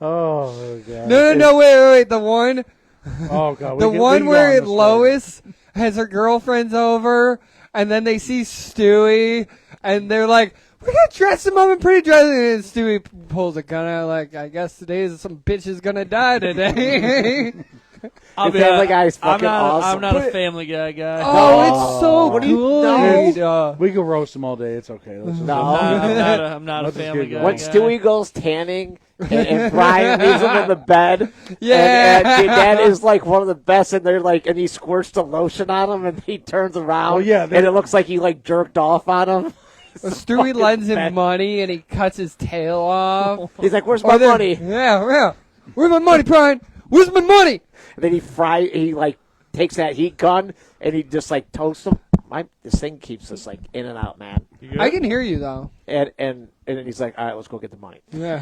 [SPEAKER 2] oh God.
[SPEAKER 4] No, wait. The one
[SPEAKER 2] Oh God.
[SPEAKER 4] The
[SPEAKER 2] we
[SPEAKER 4] one
[SPEAKER 2] can go
[SPEAKER 4] where
[SPEAKER 2] on this
[SPEAKER 4] Lois has her girlfriends over, and then they see Stewie, and they're like, "We're gonna dress him up in pretty dresses." And Stewie pulls a gun out, like, "I guess today some bitch is gonna die today."
[SPEAKER 1] I'll
[SPEAKER 3] The Family Guy's
[SPEAKER 1] I'm
[SPEAKER 3] fucking
[SPEAKER 1] not,
[SPEAKER 3] awesome.
[SPEAKER 1] I'm not a Family Guy guy.
[SPEAKER 4] Oh, it's so
[SPEAKER 3] What do you
[SPEAKER 4] good.
[SPEAKER 2] story. We can roast him all day. It's okay. Let's just
[SPEAKER 3] No.
[SPEAKER 1] I'm not a
[SPEAKER 2] Let's just
[SPEAKER 1] Family
[SPEAKER 2] get
[SPEAKER 1] Guy
[SPEAKER 3] When
[SPEAKER 1] guy.
[SPEAKER 3] Stewie goes tanning and Brian leaves him in the bed,
[SPEAKER 4] Yeah.
[SPEAKER 3] and that is like one of the best. And they're like, and he squirts the lotion on him, and he turns around,
[SPEAKER 2] Oh, yeah,
[SPEAKER 3] and
[SPEAKER 2] they're-
[SPEAKER 3] it looks like he like jerked off on him.
[SPEAKER 4] Stewie lends him
[SPEAKER 3] bad.
[SPEAKER 4] money, and he cuts his tail off.
[SPEAKER 3] He's like, "Where's
[SPEAKER 4] Or
[SPEAKER 3] my
[SPEAKER 4] they're-
[SPEAKER 3] money?"
[SPEAKER 4] Yeah. Where's my money, Brian? Where's my money?
[SPEAKER 3] And then he like takes that heat gun and he just like toasts him. This thing keeps us like in and out, man.
[SPEAKER 1] You good?
[SPEAKER 4] I can hear you though.
[SPEAKER 3] And then he's like, "All right, let's go get the money."
[SPEAKER 4] Yeah.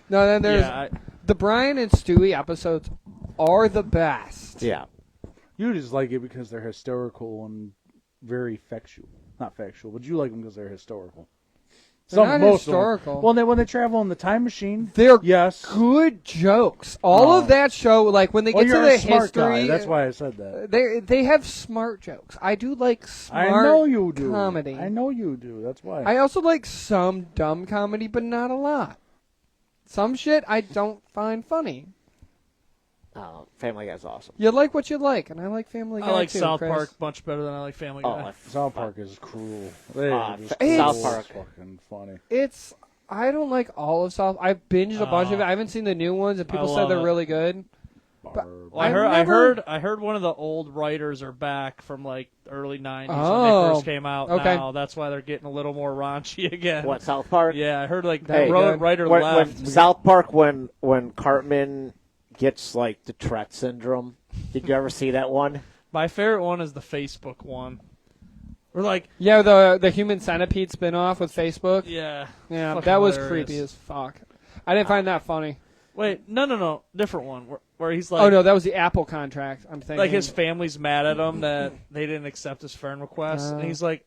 [SPEAKER 4] No, then there's
[SPEAKER 1] Yeah,
[SPEAKER 4] the Brian and Stewie episodes are the best.
[SPEAKER 3] Yeah.
[SPEAKER 2] You just like it because they're historical and very factual. Not factual, but you like them because they're historical.
[SPEAKER 4] They're not
[SPEAKER 2] most of them.
[SPEAKER 4] historical.
[SPEAKER 2] Well, when they travel in the time machine,
[SPEAKER 4] They're
[SPEAKER 2] yes.
[SPEAKER 4] good jokes. All
[SPEAKER 2] No.
[SPEAKER 4] of that show, like when they
[SPEAKER 2] Well,
[SPEAKER 4] get
[SPEAKER 2] you're
[SPEAKER 4] to the
[SPEAKER 2] a smart
[SPEAKER 4] history,
[SPEAKER 2] guy. That's why I said that.
[SPEAKER 4] they have smart jokes. I do like smart
[SPEAKER 2] I know you do.
[SPEAKER 4] comedy.
[SPEAKER 2] I know you do. That's why.
[SPEAKER 4] I also like some dumb comedy, but not a lot. Some shit I don't find funny.
[SPEAKER 3] Family Guy's awesome.
[SPEAKER 4] You like what you like, and I like Family Guy
[SPEAKER 1] I like
[SPEAKER 4] too,
[SPEAKER 1] South
[SPEAKER 4] Chris.
[SPEAKER 1] Park much better than I like Family Guy.
[SPEAKER 2] South Park is cruel. They
[SPEAKER 3] Ah,
[SPEAKER 2] are just
[SPEAKER 3] South
[SPEAKER 2] cruel.
[SPEAKER 3] Park.
[SPEAKER 2] It's fucking funny.
[SPEAKER 4] I don't like all of South. I binged a bunch of it. I haven't seen the new ones, and people
[SPEAKER 1] I
[SPEAKER 4] said
[SPEAKER 1] love
[SPEAKER 4] they're
[SPEAKER 1] it.
[SPEAKER 4] really good.
[SPEAKER 2] Barb.
[SPEAKER 1] Well, I heard one of the old writers are back from like early '90s when
[SPEAKER 4] Oh,
[SPEAKER 1] they first came out.
[SPEAKER 4] okay.
[SPEAKER 1] Now that's why they're getting a little more raunchy again.
[SPEAKER 3] What, South Park?
[SPEAKER 1] Yeah, I heard like
[SPEAKER 4] Hey,
[SPEAKER 1] the
[SPEAKER 4] good.
[SPEAKER 1] writer
[SPEAKER 3] When
[SPEAKER 1] left.
[SPEAKER 3] South Park, when Cartman gets like the Tourette syndrome. Did you ever see that one?
[SPEAKER 1] My favorite one is the Facebook one. We're like,
[SPEAKER 4] Yeah, the Human Centipede spinoff with Facebook.
[SPEAKER 1] yeah,
[SPEAKER 4] Yeah,
[SPEAKER 1] fucking
[SPEAKER 4] that was
[SPEAKER 1] hilarious.
[SPEAKER 4] creepy as fuck. I didn't find that funny.
[SPEAKER 1] Wait, no, different one. Where he's like,
[SPEAKER 4] Oh no, that was the Apple contract. I'm thinking.
[SPEAKER 1] like his family's mad at him that they didn't accept his friend request, and he's like,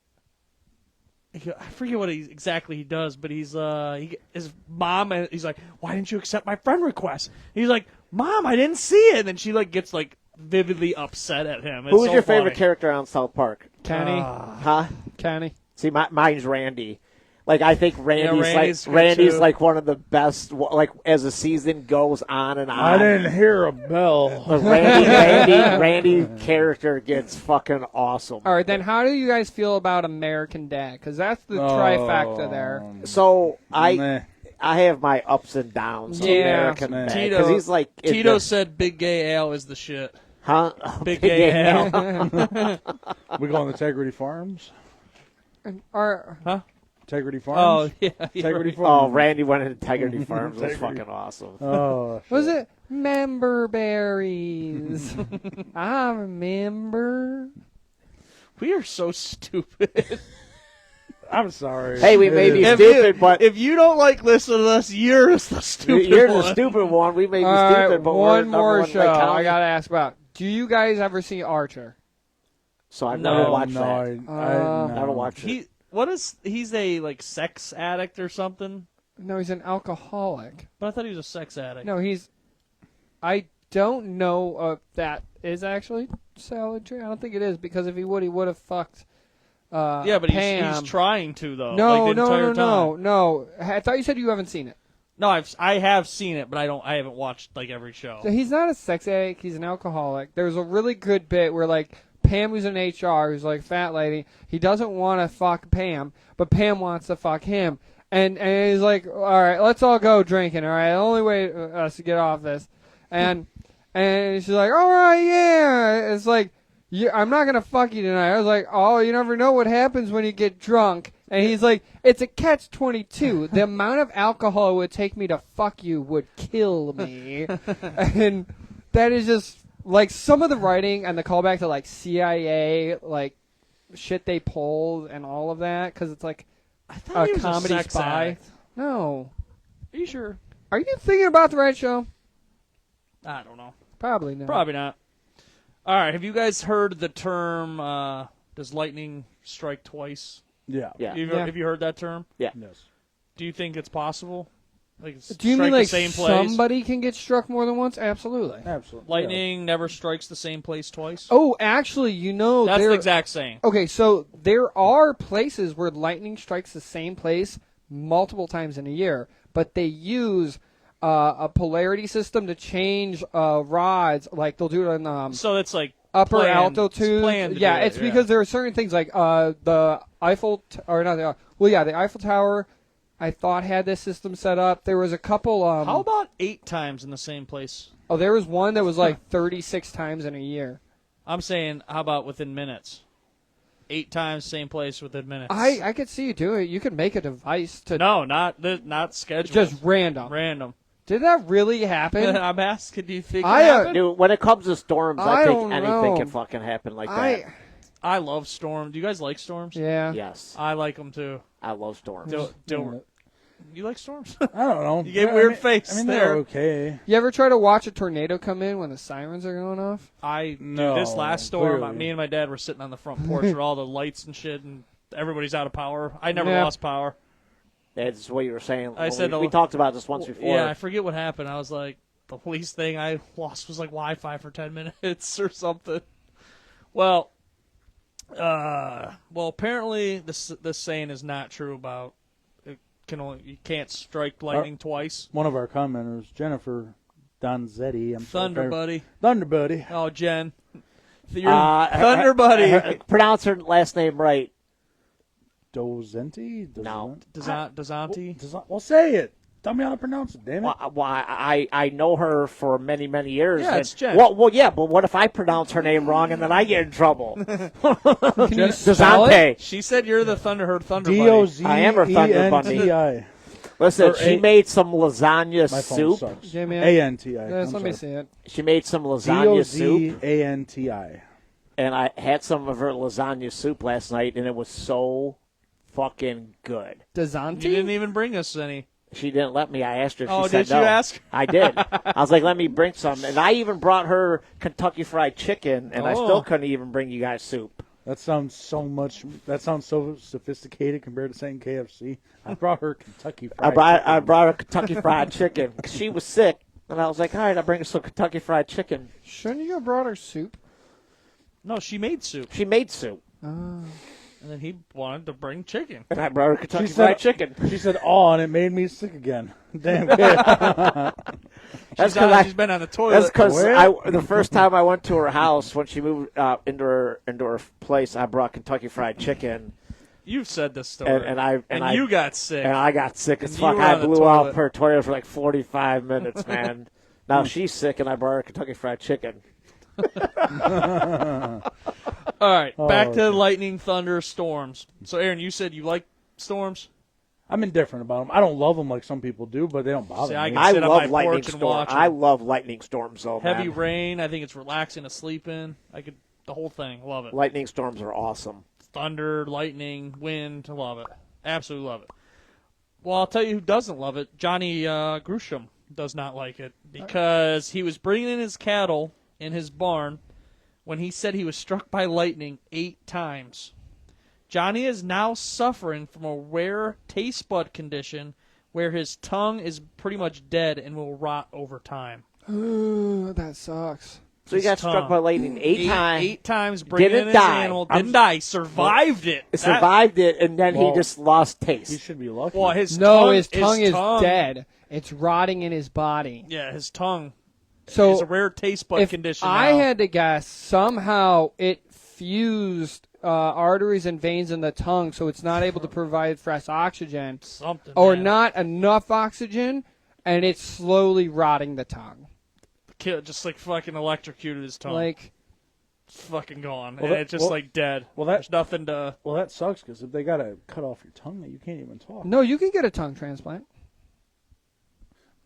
[SPEAKER 1] I forget what exactly he does, but he's his mom, and he's like, why didn't you accept my friend request? And he's like, Mom, I didn't see it, and then she like gets like vividly upset at him. It's
[SPEAKER 3] Who was
[SPEAKER 1] so
[SPEAKER 3] your favorite
[SPEAKER 1] funny.
[SPEAKER 3] character on South Park?
[SPEAKER 4] Kenny.
[SPEAKER 3] Huh?
[SPEAKER 4] Kenny.
[SPEAKER 3] See, mine's Randy. Like, I think
[SPEAKER 1] Randy's good,
[SPEAKER 3] Randy's
[SPEAKER 1] too.
[SPEAKER 3] like one of the best. Like, as the season goes on and on,
[SPEAKER 2] I didn't hear a bell.
[SPEAKER 3] the Randy character gets fucking awesome.
[SPEAKER 4] All right, then how do you guys feel about American Dad? Because that's the trifecta there.
[SPEAKER 3] So
[SPEAKER 2] Meh.
[SPEAKER 3] I have my ups and downs.
[SPEAKER 4] Yeah.
[SPEAKER 3] American
[SPEAKER 2] Nah.
[SPEAKER 3] Dad,
[SPEAKER 1] Tito-
[SPEAKER 3] 'cause he's like in
[SPEAKER 1] Tito
[SPEAKER 3] the-
[SPEAKER 1] said Big Gay Al is the shit.
[SPEAKER 3] huh?
[SPEAKER 1] Big Gay Al.
[SPEAKER 2] We go on Integrity Farms.
[SPEAKER 4] Or
[SPEAKER 2] Integrity
[SPEAKER 1] Oh,
[SPEAKER 2] Farms.
[SPEAKER 1] yeah.
[SPEAKER 2] Integrity
[SPEAKER 3] Oh,
[SPEAKER 2] Farms.
[SPEAKER 3] Randy went into Integrity Farms. That's
[SPEAKER 2] Integrity.
[SPEAKER 3] fucking awesome.
[SPEAKER 2] Oh,
[SPEAKER 4] was
[SPEAKER 2] shit.
[SPEAKER 4] it member berries? I remember.
[SPEAKER 1] We are so stupid.
[SPEAKER 2] I'm sorry.
[SPEAKER 3] Hey, we may be
[SPEAKER 1] If
[SPEAKER 3] stupid, but
[SPEAKER 1] if you don't like listening to us, you're the stupid
[SPEAKER 3] you're
[SPEAKER 1] one.
[SPEAKER 3] the stupid one. We may be
[SPEAKER 4] All right,
[SPEAKER 3] stupid, but we're
[SPEAKER 4] one
[SPEAKER 3] number
[SPEAKER 4] more
[SPEAKER 3] one
[SPEAKER 4] show
[SPEAKER 3] Lake County.
[SPEAKER 4] I gotta ask about. Do you guys ever see Archer?
[SPEAKER 3] So I've
[SPEAKER 1] No,
[SPEAKER 3] never watched
[SPEAKER 2] no,
[SPEAKER 3] that.
[SPEAKER 2] no.
[SPEAKER 3] Never watched it.
[SPEAKER 1] He's a like sex addict or something.
[SPEAKER 4] No, he's an alcoholic.
[SPEAKER 1] But I thought he was a sex addict.
[SPEAKER 4] No, I don't know if that is actually salad tree. I don't think it is because if he would have fucked.
[SPEAKER 1] Yeah, but
[SPEAKER 4] Pam.
[SPEAKER 1] he's trying to though.
[SPEAKER 4] No,
[SPEAKER 1] like, the entire
[SPEAKER 4] no.
[SPEAKER 1] time.
[SPEAKER 4] I thought you said you haven't seen it.
[SPEAKER 1] No, I have seen it, but I haven't watched like every show.
[SPEAKER 4] So he's not a sex addict. He's an alcoholic. There's a really good bit where like Pam, who's in HR, who's like fat lady, he doesn't want to fuck Pam, but Pam wants to fuck him, and he's like, all right, let's all go drinking. All right, the only way us to get off this, and she's like, all right, yeah. It's like, I'm not gonna fuck you tonight. I was like, oh, you never know what happens when you get drunk. And he's like, it's a catch-22. The amount of alcohol it would take me to fuck you would kill me. And that is just, like, some of the writing and the callback to, like, CIA, like, shit they pulled and all of that. Because it's like,
[SPEAKER 1] I thought he was a
[SPEAKER 4] comedy
[SPEAKER 1] sex
[SPEAKER 4] spy.
[SPEAKER 1] addict.
[SPEAKER 4] No.
[SPEAKER 1] Are you sure?
[SPEAKER 4] Are you thinking about the right show?
[SPEAKER 1] I don't know.
[SPEAKER 4] Probably not.
[SPEAKER 1] Probably not. All right. Have you guys heard the term, does lightning strike twice?
[SPEAKER 2] Yeah.
[SPEAKER 3] Yeah.
[SPEAKER 1] Have you heard that term?
[SPEAKER 3] Yeah.
[SPEAKER 2] Yes.
[SPEAKER 1] Do you think it's possible? Like,
[SPEAKER 4] Do you
[SPEAKER 1] strike
[SPEAKER 4] mean like
[SPEAKER 1] the same place?
[SPEAKER 4] somebody can get struck more than once? Absolutely.
[SPEAKER 2] Absolutely.
[SPEAKER 1] Lightning never strikes the same place twice?
[SPEAKER 4] Oh, actually,
[SPEAKER 1] That's
[SPEAKER 4] there.
[SPEAKER 1] the exact saying.
[SPEAKER 4] Okay, so there are places where lightning strikes the same place multiple times in a year, but they use a polarity system to change rods. Like they'll do it on
[SPEAKER 1] So it's like
[SPEAKER 4] upper
[SPEAKER 1] planned-
[SPEAKER 4] altitude.
[SPEAKER 1] it's planned to
[SPEAKER 4] Yeah,
[SPEAKER 1] do it,
[SPEAKER 4] it's because there are certain things like the Eiffel or not the the Eiffel Tower. I thought had this system set up. There was a couple.
[SPEAKER 1] How about 8 times in the same place?
[SPEAKER 4] Oh, there was one that was like 36 times in a year.
[SPEAKER 1] I'm saying, how about within minutes? 8 times same place within minutes.
[SPEAKER 4] I could see you do it. You could make a device to
[SPEAKER 1] No, not scheduled.
[SPEAKER 4] just random.
[SPEAKER 1] Random.
[SPEAKER 4] Did that really happen?
[SPEAKER 1] I'm asking, do you think it
[SPEAKER 4] I,
[SPEAKER 1] happened?
[SPEAKER 3] Dude, when it comes to storms, I think
[SPEAKER 4] don't
[SPEAKER 3] anything
[SPEAKER 4] know.
[SPEAKER 3] can fucking happen like that.
[SPEAKER 1] I love storms. Do you guys like storms?
[SPEAKER 4] Yeah.
[SPEAKER 3] Yes.
[SPEAKER 1] I like them too.
[SPEAKER 3] I love storms.
[SPEAKER 1] You like storms?
[SPEAKER 2] I don't know.
[SPEAKER 1] You gave a
[SPEAKER 2] I
[SPEAKER 1] weird
[SPEAKER 2] mean-
[SPEAKER 1] face
[SPEAKER 2] I mean,
[SPEAKER 1] there.
[SPEAKER 2] they're okay.
[SPEAKER 4] You ever try to watch a tornado come in when the sirens are going off?
[SPEAKER 2] No,
[SPEAKER 1] Dude, this last storm,
[SPEAKER 2] clearly.
[SPEAKER 1] me and my dad were sitting on the front porch where all the lights and shit, and everybody's out of power. I never
[SPEAKER 4] Yeah.
[SPEAKER 1] lost power.
[SPEAKER 3] That's what you were saying.
[SPEAKER 1] I said
[SPEAKER 3] we talked about this once before.
[SPEAKER 1] Yeah, I forget what happened. I was like, the least thing I lost was like Wi-Fi for 10 minutes or something. Well, apparently this saying is not true about you can't strike lightning twice.
[SPEAKER 2] One of our commenters, Jennifer Donzetti.
[SPEAKER 1] Thunder Buddy.
[SPEAKER 2] Thunder Buddy.
[SPEAKER 1] Oh, Jen. You're Thunder Buddy.
[SPEAKER 3] Pronounce her last name right.
[SPEAKER 2] Dozenti?
[SPEAKER 3] No.
[SPEAKER 1] Dezanti?
[SPEAKER 2] Well, say it. Tell me how to pronounce it, damn it.
[SPEAKER 3] Well, I know her for many, many years.
[SPEAKER 1] Yeah, it's Jen.
[SPEAKER 3] Well, yeah, but what if I pronounce her name wrong and then I get in trouble?
[SPEAKER 4] Can you spell it?
[SPEAKER 3] Dezante.
[SPEAKER 1] She said you're the Thunder Buddy.
[SPEAKER 2] D-O-Z-E-N-T-I.
[SPEAKER 3] I am her Thunder Bunny. Listen,
[SPEAKER 2] Or
[SPEAKER 3] she made some lasagna
[SPEAKER 2] My phone
[SPEAKER 3] soup.
[SPEAKER 2] sucks.
[SPEAKER 4] Jamie,
[SPEAKER 2] A-N-T-I.
[SPEAKER 4] Yes,
[SPEAKER 2] I'm
[SPEAKER 4] let me
[SPEAKER 2] sorry.
[SPEAKER 4] see it.
[SPEAKER 3] She made some lasagna soup,
[SPEAKER 2] D-O-Z-A-N-T-I.
[SPEAKER 3] and I had some of her lasagna soup last night, and it was so fucking good.
[SPEAKER 1] You
[SPEAKER 4] Dezanti?
[SPEAKER 1] didn't even bring us any.
[SPEAKER 3] She didn't let me. I asked her. She
[SPEAKER 1] Oh,
[SPEAKER 3] said
[SPEAKER 1] did
[SPEAKER 3] no.
[SPEAKER 1] you ask?
[SPEAKER 3] I did. I was like, let me bring some. And I even brought her Kentucky Fried Chicken, and I
[SPEAKER 1] Oh.
[SPEAKER 3] still couldn't even bring you guys soup.
[SPEAKER 2] That sounds so sophisticated compared to saying KFC. I brought her Kentucky Fried
[SPEAKER 3] I
[SPEAKER 2] Chicken.
[SPEAKER 3] brought her Kentucky Fried Chicken 'cause she was sick. And I was like, all right, I'll bring her some Kentucky Fried Chicken.
[SPEAKER 4] Shouldn't you have brought her soup?
[SPEAKER 1] No, she made soup.
[SPEAKER 3] She made soup.
[SPEAKER 1] And then he wanted to bring chicken.
[SPEAKER 3] And I brought her Kentucky
[SPEAKER 2] She
[SPEAKER 3] Fried
[SPEAKER 2] said-
[SPEAKER 3] Chicken.
[SPEAKER 2] She said, "Oh," and it made me sick again. Damn kid.
[SPEAKER 3] That's because
[SPEAKER 1] She's been on the
[SPEAKER 3] That's
[SPEAKER 1] toilet.
[SPEAKER 3] because
[SPEAKER 2] Well.
[SPEAKER 3] the first time I went to her house when she moved into her place, I brought Kentucky Fried Chicken,
[SPEAKER 1] You've said this story.
[SPEAKER 3] and
[SPEAKER 1] you got sick.
[SPEAKER 3] and I got sick as
[SPEAKER 1] And you
[SPEAKER 3] fuck.
[SPEAKER 1] were
[SPEAKER 3] I
[SPEAKER 1] on the
[SPEAKER 3] blew
[SPEAKER 1] toilet.
[SPEAKER 3] out her toilet for like 45 minutes, man. Now she's sick, and I brought her Kentucky Fried Chicken.
[SPEAKER 1] All right, back to
[SPEAKER 2] okay.
[SPEAKER 1] lightning, thunder, storms. So, Aaron, you said you like storms?
[SPEAKER 2] I'm indifferent about them. I don't love them like some people do, but they don't bother
[SPEAKER 1] See, I
[SPEAKER 2] me.
[SPEAKER 1] can
[SPEAKER 3] I
[SPEAKER 1] sit on my
[SPEAKER 3] love lightning
[SPEAKER 1] porch and
[SPEAKER 3] storms.
[SPEAKER 1] watch 'em.
[SPEAKER 3] I love lightning storms, though.
[SPEAKER 1] Heavy
[SPEAKER 3] man.
[SPEAKER 1] rain, I think it's relaxing to sleep in. The whole thing, love it.
[SPEAKER 3] Lightning storms are awesome.
[SPEAKER 1] Thunder, lightning, wind, love it. Absolutely love it. Well, I'll tell you who doesn't love it. Johnny Gruesome does not like it because he was bringing in his cattle in his barn when he said he was struck by lightning 8 times. Johnny is now suffering from a rare taste bud condition where his tongue is pretty much dead and will rot over time.
[SPEAKER 4] Ooh, that sucks.
[SPEAKER 3] So you got
[SPEAKER 1] His tongue.
[SPEAKER 3] struck by lightning 8 times.
[SPEAKER 1] 8 times bringing
[SPEAKER 3] Didn't
[SPEAKER 1] in his
[SPEAKER 3] die.
[SPEAKER 1] animal. Didn't die. Survived it.
[SPEAKER 3] Survived it, and then he
[SPEAKER 2] Well,
[SPEAKER 3] just lost
[SPEAKER 2] He
[SPEAKER 3] taste.
[SPEAKER 2] should be lucky.
[SPEAKER 1] Well, his
[SPEAKER 4] No,
[SPEAKER 1] tongue,
[SPEAKER 4] his tongue is dead. It's rotting in his body.
[SPEAKER 1] Yeah, his tongue
[SPEAKER 4] So
[SPEAKER 1] is a rare taste bud
[SPEAKER 4] if
[SPEAKER 1] condition.
[SPEAKER 4] I
[SPEAKER 1] now.
[SPEAKER 4] had to guess, somehow it fused arteries and veins in the tongue, so it's not able to provide fresh oxygen,
[SPEAKER 1] something,
[SPEAKER 4] or
[SPEAKER 1] man.
[SPEAKER 4] not enough oxygen, and it's slowly rotting the tongue.
[SPEAKER 1] Just like fucking electrocuted his tongue.
[SPEAKER 4] Like,
[SPEAKER 1] It's fucking gone.
[SPEAKER 2] Well,
[SPEAKER 1] and
[SPEAKER 2] that-
[SPEAKER 1] it's just
[SPEAKER 2] well-
[SPEAKER 1] like dead.
[SPEAKER 2] well, that-
[SPEAKER 1] There's nothing to.
[SPEAKER 2] Well, that sucks because if they got to cut off your tongue, you can't even talk.
[SPEAKER 4] no, you can get a tongue transplant.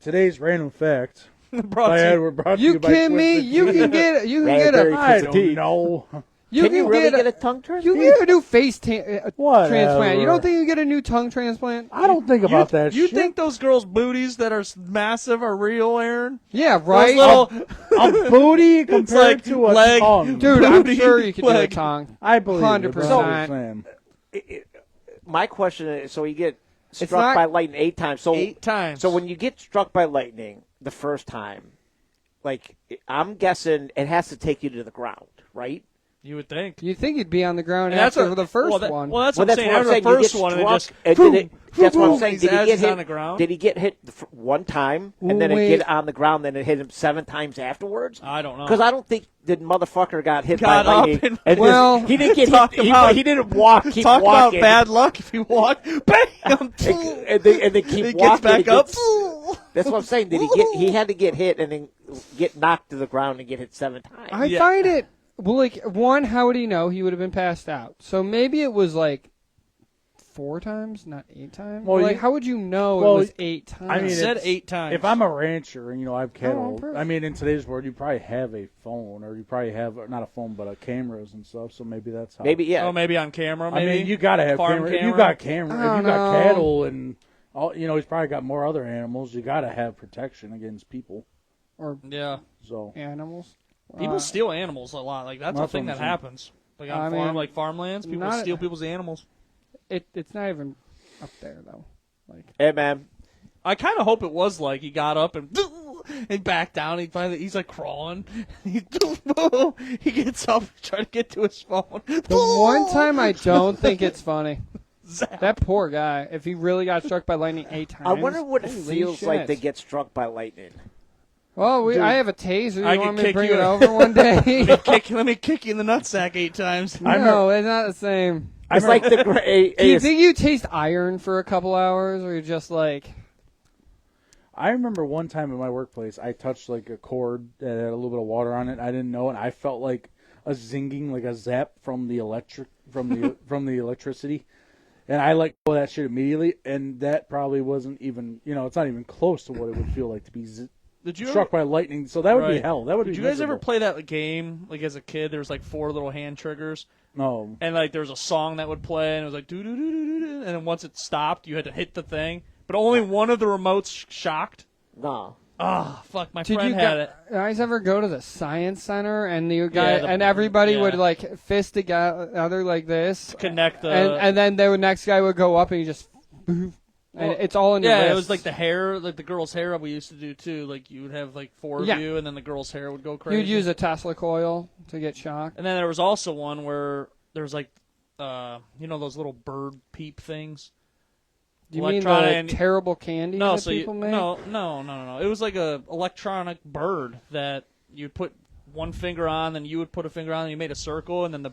[SPEAKER 2] Today's random fact.
[SPEAKER 1] brought
[SPEAKER 2] by
[SPEAKER 1] to-
[SPEAKER 2] Edward, brought to
[SPEAKER 4] You
[SPEAKER 2] you by
[SPEAKER 4] kidding me?
[SPEAKER 2] Twisted
[SPEAKER 4] You
[SPEAKER 2] Tea.
[SPEAKER 4] can get
[SPEAKER 3] Raspberry
[SPEAKER 4] a
[SPEAKER 2] I
[SPEAKER 3] Twisted Tea.
[SPEAKER 2] don't know.
[SPEAKER 3] Can you really get a tongue transplant?
[SPEAKER 4] You get a new face transplant.
[SPEAKER 2] Whatever.
[SPEAKER 4] You don't think you get a new tongue transplant?
[SPEAKER 2] I don't think about that
[SPEAKER 1] You
[SPEAKER 2] shit.
[SPEAKER 1] think those girls' booties that are massive are real, Aaron?
[SPEAKER 4] Yeah, right.
[SPEAKER 1] Those little
[SPEAKER 2] a booty compared
[SPEAKER 1] like
[SPEAKER 2] to a
[SPEAKER 1] leg.
[SPEAKER 2] tongue?
[SPEAKER 4] Dude, I'm
[SPEAKER 1] booty
[SPEAKER 4] sure you could do a
[SPEAKER 1] leg.
[SPEAKER 4] tongue.
[SPEAKER 2] I believe
[SPEAKER 4] 100%.
[SPEAKER 3] My question is, so you get
[SPEAKER 4] It's
[SPEAKER 3] struck
[SPEAKER 4] not-
[SPEAKER 3] by lightning 8 times. So
[SPEAKER 1] 8 times.
[SPEAKER 3] So when you get struck by lightning the first time, like I'm guessing it has to take you to the ground, right?
[SPEAKER 1] You would think.
[SPEAKER 4] You think you'd be on the ground
[SPEAKER 1] And that's
[SPEAKER 4] after
[SPEAKER 1] what-
[SPEAKER 4] the first
[SPEAKER 1] well,
[SPEAKER 4] one?
[SPEAKER 1] Well, that's what I'm saying.
[SPEAKER 3] what
[SPEAKER 1] After the
[SPEAKER 3] You get
[SPEAKER 1] first one, and it
[SPEAKER 3] struck,
[SPEAKER 1] just
[SPEAKER 3] and that's what I'm saying. Did he
[SPEAKER 1] as
[SPEAKER 3] get
[SPEAKER 1] he's
[SPEAKER 3] hit
[SPEAKER 1] on the ground?
[SPEAKER 3] Did he get hit one time and then
[SPEAKER 4] Wait.
[SPEAKER 3] it get on the ground, then it hit him 7 times afterwards?
[SPEAKER 1] I don't know.
[SPEAKER 3] Because I don't think the motherfucker got hit
[SPEAKER 1] Got
[SPEAKER 3] by
[SPEAKER 1] up
[SPEAKER 3] lightning.
[SPEAKER 1] and-
[SPEAKER 4] Well,
[SPEAKER 3] he didn't get
[SPEAKER 1] talk
[SPEAKER 3] hit.
[SPEAKER 1] about-
[SPEAKER 3] He didn't walk. Keep
[SPEAKER 1] Talk
[SPEAKER 3] walking.
[SPEAKER 1] about bad luck if you walk. Bam!
[SPEAKER 3] and they keep
[SPEAKER 1] He
[SPEAKER 3] walking.
[SPEAKER 1] gets back
[SPEAKER 3] and
[SPEAKER 1] up.
[SPEAKER 3] That's what I'm saying. He had to get hit and then get knocked to the ground and get hit 7 times.
[SPEAKER 4] I
[SPEAKER 1] Yeah.
[SPEAKER 4] find it well, like one. How would he know? He would have been passed out. So maybe it was like 4 times, not 8 times.
[SPEAKER 2] Well,
[SPEAKER 4] like
[SPEAKER 2] you-
[SPEAKER 4] how would you know
[SPEAKER 2] well,
[SPEAKER 4] it was 8 times?
[SPEAKER 2] I mean,
[SPEAKER 1] Said
[SPEAKER 2] it's-
[SPEAKER 1] 8 times.
[SPEAKER 2] If I'm a rancher and I have cattle,
[SPEAKER 4] perfect.
[SPEAKER 2] I mean, in today's world, you probably have a phone, or you probably have not a phone, but cameras and stuff. So maybe that's how.
[SPEAKER 3] Maybe, yeah.
[SPEAKER 1] Oh, maybe on camera.
[SPEAKER 2] I
[SPEAKER 1] Maybe
[SPEAKER 2] mean, you gotta have
[SPEAKER 1] Farm
[SPEAKER 2] camera. If
[SPEAKER 1] camera.
[SPEAKER 2] you got camera,
[SPEAKER 4] I
[SPEAKER 2] if you
[SPEAKER 4] don't
[SPEAKER 2] got
[SPEAKER 4] know.
[SPEAKER 2] cattle and all, he's probably got more other animals. You gotta have protection against people.
[SPEAKER 4] or
[SPEAKER 1] Yeah.
[SPEAKER 2] So
[SPEAKER 4] animals.
[SPEAKER 1] People steal animals a lot. Like that's a
[SPEAKER 2] That's
[SPEAKER 1] thing
[SPEAKER 2] what I'm
[SPEAKER 1] that
[SPEAKER 2] saying.
[SPEAKER 1] happens. Like
[SPEAKER 4] I
[SPEAKER 1] on
[SPEAKER 4] mean,
[SPEAKER 1] farmlands, people
[SPEAKER 4] not-
[SPEAKER 1] steal people's animals.
[SPEAKER 4] It's not even up there though. Like
[SPEAKER 3] Hey, man.
[SPEAKER 1] I kind of hope it was like he got up and back down. He's like crawling. He gets up, trying to get to his phone.
[SPEAKER 4] the one time I don't think it's funny.
[SPEAKER 1] Zap.
[SPEAKER 4] That poor guy. If he really got struck by lightning 8 times.
[SPEAKER 3] I wonder what it
[SPEAKER 4] holy
[SPEAKER 3] feels
[SPEAKER 4] shit.
[SPEAKER 3] like to get struck by lightning.
[SPEAKER 4] Well, I have a taser. You
[SPEAKER 1] I
[SPEAKER 4] want
[SPEAKER 1] can
[SPEAKER 4] me to
[SPEAKER 1] kick
[SPEAKER 4] bring
[SPEAKER 1] you-
[SPEAKER 4] it over one day?
[SPEAKER 1] Let me kick you in the nutsack 8 times.
[SPEAKER 4] No, it's not the same.
[SPEAKER 3] It's like the
[SPEAKER 4] Do you think you taste iron for a couple hours, or you're just like?
[SPEAKER 2] I remember one time in my workplace, I touched like a cord that had a little bit of water on it. I didn't know, and I felt like a zinging, like a zap from the electricity, and I let go of that shit immediately. And that probably wasn't even, it's not even close to what it would feel like to be
[SPEAKER 1] Did you
[SPEAKER 2] struck by lightning. So that would be
[SPEAKER 1] Right.
[SPEAKER 2] hell. That would
[SPEAKER 1] Did
[SPEAKER 2] be.
[SPEAKER 1] you guys ever
[SPEAKER 2] miserable.
[SPEAKER 1] play that game like as a kid? There was like 4 little hand triggers,
[SPEAKER 2] No.
[SPEAKER 1] and like there was a song that would play, and it was like doo doo doo doo doo, and then once it stopped, you had to hit the thing, but only one of the remotes shocked.
[SPEAKER 3] No.
[SPEAKER 1] Ah, fuck! My
[SPEAKER 4] Did
[SPEAKER 1] friend
[SPEAKER 4] you
[SPEAKER 1] had it.
[SPEAKER 4] guys ever go to the science center and the guy
[SPEAKER 1] the-
[SPEAKER 4] and everybody
[SPEAKER 1] yeah.
[SPEAKER 4] would like fist together like this,
[SPEAKER 1] Connect the
[SPEAKER 4] and then the next guy would go up and you just, and it's all in your
[SPEAKER 1] yeah,
[SPEAKER 4] wrist.
[SPEAKER 1] it was like the hair, like the girl's hair. We used to do too. Like you would have like 4 of
[SPEAKER 4] Yeah.
[SPEAKER 1] you, and then the girl's hair would go crazy.
[SPEAKER 4] You'd use a Tesla coil to get shocked.
[SPEAKER 1] And then there was also one where there was like, those little bird peep things.
[SPEAKER 4] Do you mean
[SPEAKER 1] Electronic-
[SPEAKER 4] the terrible candy
[SPEAKER 1] No,
[SPEAKER 4] that
[SPEAKER 1] so
[SPEAKER 4] people make?
[SPEAKER 1] no. It was like a electronic bird that you'd put one finger on, then you would put a finger on, and you made a circle, and then the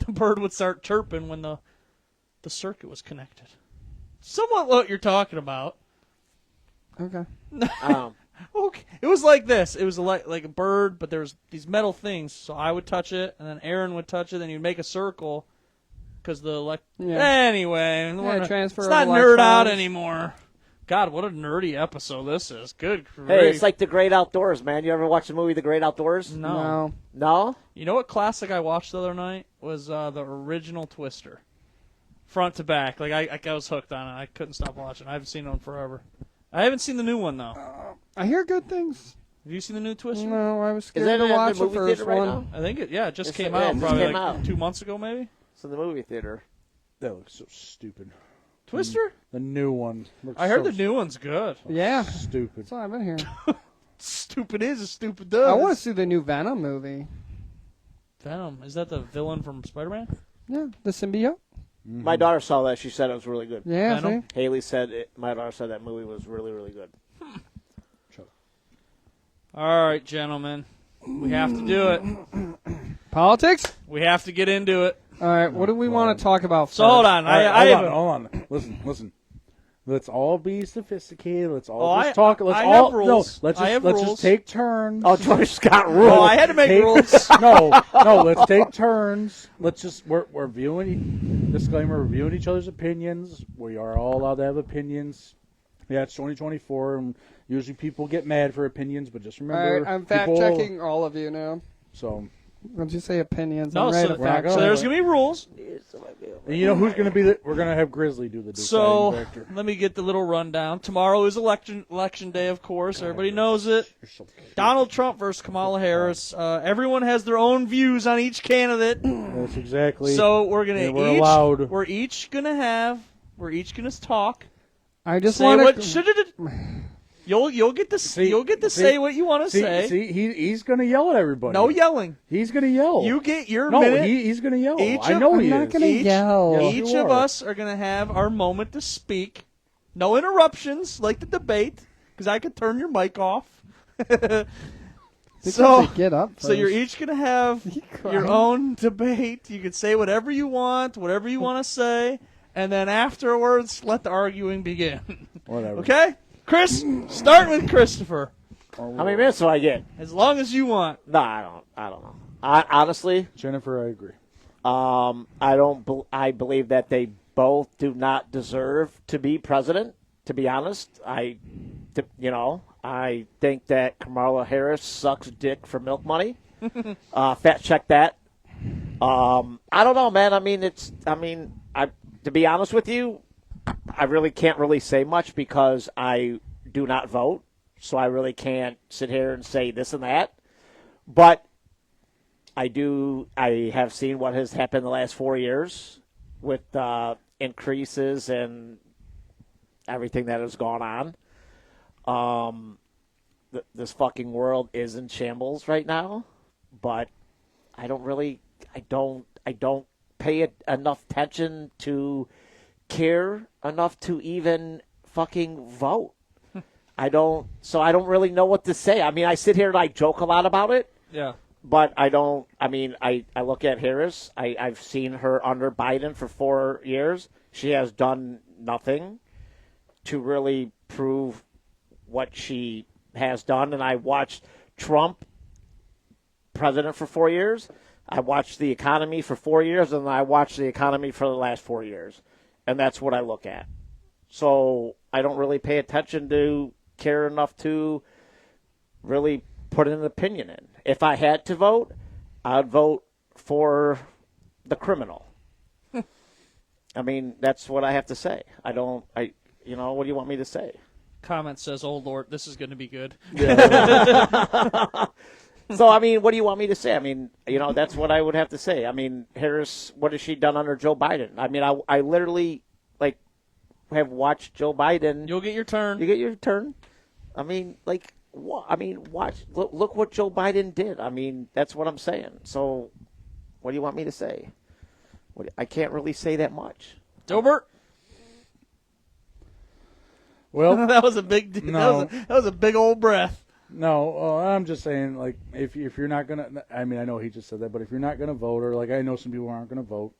[SPEAKER 1] bird would start chirping when the circuit was connected. Somewhat what you're talking about.
[SPEAKER 4] Okay.
[SPEAKER 1] Okay, it was like this. It was like a bird, but there was these metal things. So I would touch it, and then Aaron would touch it, then you'd make a circle. Because anyway,
[SPEAKER 4] transfer
[SPEAKER 1] it's
[SPEAKER 4] of
[SPEAKER 1] not nerd out
[SPEAKER 4] electrons.
[SPEAKER 1] anymore. God, what a nerdy episode this is. Good grief.
[SPEAKER 3] Hey, it's like The Great Outdoors, man. You ever watch the movie The Great Outdoors?
[SPEAKER 1] no.
[SPEAKER 3] No?
[SPEAKER 1] You know what classic I watched the other night was the original Twister, front to back. Like I was hooked on it. I couldn't stop watching. I haven't seen it in forever. I haven't seen the new one though.
[SPEAKER 4] I hear good things.
[SPEAKER 1] Have you seen the new Twister?
[SPEAKER 4] No, I was
[SPEAKER 3] Is
[SPEAKER 4] scared
[SPEAKER 3] that
[SPEAKER 4] to
[SPEAKER 3] in the
[SPEAKER 4] watch the
[SPEAKER 3] movie
[SPEAKER 4] first
[SPEAKER 3] theater right
[SPEAKER 4] one.
[SPEAKER 3] now?
[SPEAKER 1] I think it just
[SPEAKER 3] It's-
[SPEAKER 1] came
[SPEAKER 3] yeah,
[SPEAKER 1] out
[SPEAKER 3] it just
[SPEAKER 1] probably
[SPEAKER 3] came
[SPEAKER 1] like
[SPEAKER 3] out.
[SPEAKER 1] 2 months ago maybe.
[SPEAKER 3] It's in the movie theater.
[SPEAKER 2] That looks so stupid.
[SPEAKER 1] Twister?
[SPEAKER 2] The new one. Looks
[SPEAKER 1] I heard
[SPEAKER 2] so
[SPEAKER 1] the new one's good.
[SPEAKER 4] Yeah,
[SPEAKER 2] stupid.
[SPEAKER 4] that's all I've been hearing.
[SPEAKER 1] Stupid is as stupid does.
[SPEAKER 4] I want to see the new Venom movie.
[SPEAKER 1] Venom. Is that the villain from Spider-Man?
[SPEAKER 4] Yeah, the symbiote.
[SPEAKER 3] My daughter saw that. She said it was really good.
[SPEAKER 4] Yeah,
[SPEAKER 1] Venom?
[SPEAKER 4] see?
[SPEAKER 3] Haley said my daughter said that movie was really, really good.
[SPEAKER 1] All right, gentlemen. We have to do it.
[SPEAKER 4] Politics.
[SPEAKER 1] We have to get into it.
[SPEAKER 4] All right, what do we want to talk about?
[SPEAKER 1] So hold
[SPEAKER 4] first?
[SPEAKER 1] on.
[SPEAKER 2] All right,
[SPEAKER 1] I have
[SPEAKER 2] hold on. Listen. Let's all be sophisticated. Let's all
[SPEAKER 1] Oh,
[SPEAKER 2] just talk. Let's
[SPEAKER 1] I
[SPEAKER 2] all
[SPEAKER 1] have rules.
[SPEAKER 2] No, let's
[SPEAKER 1] I have
[SPEAKER 2] just
[SPEAKER 1] rules.
[SPEAKER 2] take turns.
[SPEAKER 3] Oh, George's got rules.
[SPEAKER 1] Oh, I had to make rules.
[SPEAKER 2] No, let's take turns. We're viewing. Disclaimer: we're viewing each other's opinions. We are all allowed to have opinions. Yeah, it's 2024, and usually people get mad for opinions, but just
[SPEAKER 4] All
[SPEAKER 2] remember,
[SPEAKER 4] right, I'm fact checking all of you now.
[SPEAKER 2] So,
[SPEAKER 4] Don't you say opinions?
[SPEAKER 1] No,
[SPEAKER 4] I'm ready
[SPEAKER 1] so,
[SPEAKER 4] to fact
[SPEAKER 1] so
[SPEAKER 4] check.
[SPEAKER 1] there's going to be rules.
[SPEAKER 2] And you know who's going to be we're going to have Grizzly do the deciding
[SPEAKER 1] So
[SPEAKER 2] factor.
[SPEAKER 1] let me get the little rundown. Tomorrow is election day, of course. Everybody knows it. Donald Trump versus Kamala Harris. Everyone has their own views on each candidate.
[SPEAKER 2] That's exactly.
[SPEAKER 1] So we're gonna
[SPEAKER 2] and we're allowed.
[SPEAKER 1] We're each gonna talk.
[SPEAKER 4] I just
[SPEAKER 1] Say
[SPEAKER 4] want
[SPEAKER 1] what
[SPEAKER 4] to.
[SPEAKER 1] you'll get to say what you want to say.
[SPEAKER 2] See, he's going to yell at everybody.
[SPEAKER 1] No yelling.
[SPEAKER 2] He's going to yell.
[SPEAKER 1] You get your
[SPEAKER 2] no,
[SPEAKER 1] minute.
[SPEAKER 2] he's going to yell.
[SPEAKER 1] Each
[SPEAKER 2] I
[SPEAKER 1] of-
[SPEAKER 2] know
[SPEAKER 4] I'm
[SPEAKER 2] he
[SPEAKER 4] not
[SPEAKER 2] is.
[SPEAKER 4] gonna yell.
[SPEAKER 2] Yes,
[SPEAKER 1] Each
[SPEAKER 2] you
[SPEAKER 1] of
[SPEAKER 2] are.
[SPEAKER 1] us are gonna have our moment to speak. No interruptions, like the debate, because I could turn your mic off. So
[SPEAKER 4] get up.
[SPEAKER 1] So you're
[SPEAKER 4] first.
[SPEAKER 1] each gonna have your own debate. You can say whatever you want to say, and then afterwards, let the arguing begin.
[SPEAKER 2] Whatever.
[SPEAKER 1] Okay, Chris, start with Christopher.
[SPEAKER 3] How many minutes do I get?
[SPEAKER 1] As long as you want.
[SPEAKER 3] No, I don't know. Honestly,
[SPEAKER 2] Jennifer, I agree.
[SPEAKER 3] I believe that they both do not deserve to be president. To be honest, I think that Kamala Harris sucks dick for milk money. Fact check that. I don't know, man. To be honest with you, I really can't really say much because I do not vote, so I really can't sit here and say this and that. But I have seen what has happened the last 4 years with increases and everything that has gone on. This fucking world is in shambles right now, but I don't pay enough attention to care enough to even fucking vote. I don't really know what to say. I mean, I sit here and I joke a lot about it.
[SPEAKER 1] Yeah.
[SPEAKER 3] But I don't. I mean, I look at Harris. I've seen her under Biden for 4 years. She has done nothing to really prove what she has done. And I watched Trump president for 4 years. I watched the economy for 4 years, and I watched the economy for the last 4 years, and that's what I look at. So I don't really pay attention to care enough to really put an opinion in. If I had to vote, I'd vote for the criminal. I mean, that's what I have to say. What do you want me to say?
[SPEAKER 1] Comment says, "Oh Lord, this is going to be good."
[SPEAKER 3] So, I mean, what do you want me to say? I mean, that's what I would have to say. I mean, Harris, what has she done under Joe Biden? I mean, I literally, have watched Joe Biden.
[SPEAKER 1] You'll get your turn.
[SPEAKER 3] You get your turn. I mean, watch. Look what Joe Biden did. I mean, that's what I'm saying. So, what do you want me to say? I can't really say that much.
[SPEAKER 1] Dilbert?
[SPEAKER 2] Well,
[SPEAKER 1] that was a big.
[SPEAKER 2] No.
[SPEAKER 1] That was a big old breath.
[SPEAKER 2] No, I'm just saying, if you're not gonna, I mean, I know he just said that, but if you're not gonna vote, or I know some people aren't gonna vote,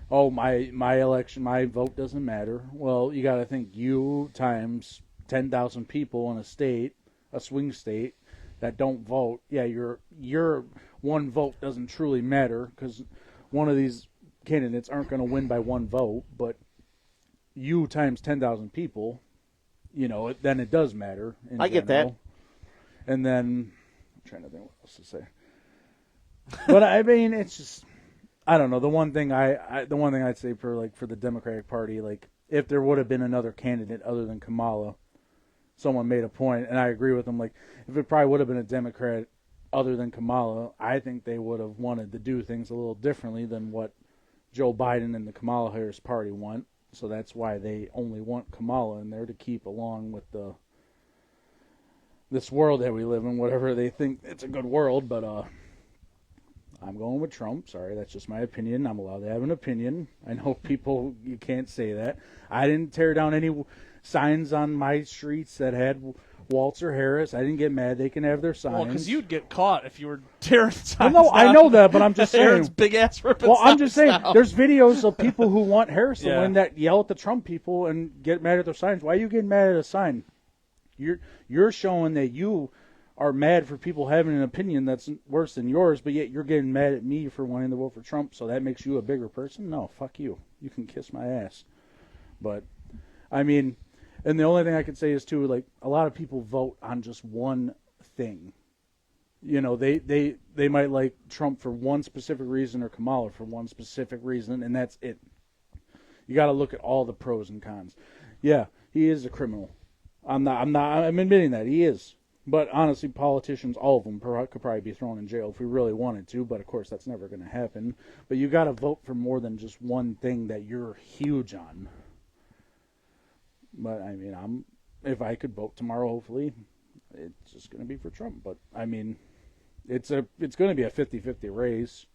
[SPEAKER 2] my election, my vote doesn't matter. Well, you got to think you times 10,000 people in a state, a swing state, that don't vote. Yeah, your one vote doesn't truly matter because one of these candidates aren't going to win by one vote, but you times 10,000 people. Then it does matter.
[SPEAKER 3] I get that.
[SPEAKER 2] And then, I'm trying to think what else to say. But I mean, it's just, I don't know. The one thing I'd say for the Democratic Party, if there would have been another candidate other than Kamala, someone made a point, and I agree with them. If it probably would have been a Democrat other than Kamala, I think they would have wanted to do things a little differently than what Joe Biden and the Kamala Harris party want. So that's why they only want Kamala in there to keep along with this world that we live in, whatever they think it's a good world. But I'm going with Trump. Sorry, that's just my opinion. I'm allowed to have an opinion. I know people, you can't say that. I didn't tear down any signs on my streets that had Walter Harris. I didn't get mad. They can have their signs.
[SPEAKER 1] Well, because you'd get caught if you were tearing signs
[SPEAKER 2] Well, no, I
[SPEAKER 1] down.
[SPEAKER 2] know that, but I'm just
[SPEAKER 1] Aaron's
[SPEAKER 2] saying.
[SPEAKER 1] big ass ripping
[SPEAKER 2] Well, I'm just
[SPEAKER 1] signs
[SPEAKER 2] saying.
[SPEAKER 1] down.
[SPEAKER 2] There's videos of people who want Harris to
[SPEAKER 1] Yeah.
[SPEAKER 2] win that yell at the Trump people and get mad at their signs. Why are you getting mad at a sign? You're showing that you are mad for people having an opinion that's worse than yours, but yet you're getting mad at me for wanting to vote for Trump, so that makes you a bigger person? No, fuck you. You can kiss my ass. But, I mean, and the only thing I could say is, too, a lot of people vote on just one thing. you know, they might like Trump for one specific reason or Kamala for one specific reason, and that's it. You got to look at all the pros and cons. Yeah, he is a criminal. I'm admitting that he is. But honestly, politicians, all of them, could probably be thrown in jail if we really wanted to. But of course, that's never going to happen. But you got to vote for more than just one thing that you're huge on. But I mean, if I could vote tomorrow, hopefully, it's just going to be for Trump. But I mean, it's going to be a 50-50 race.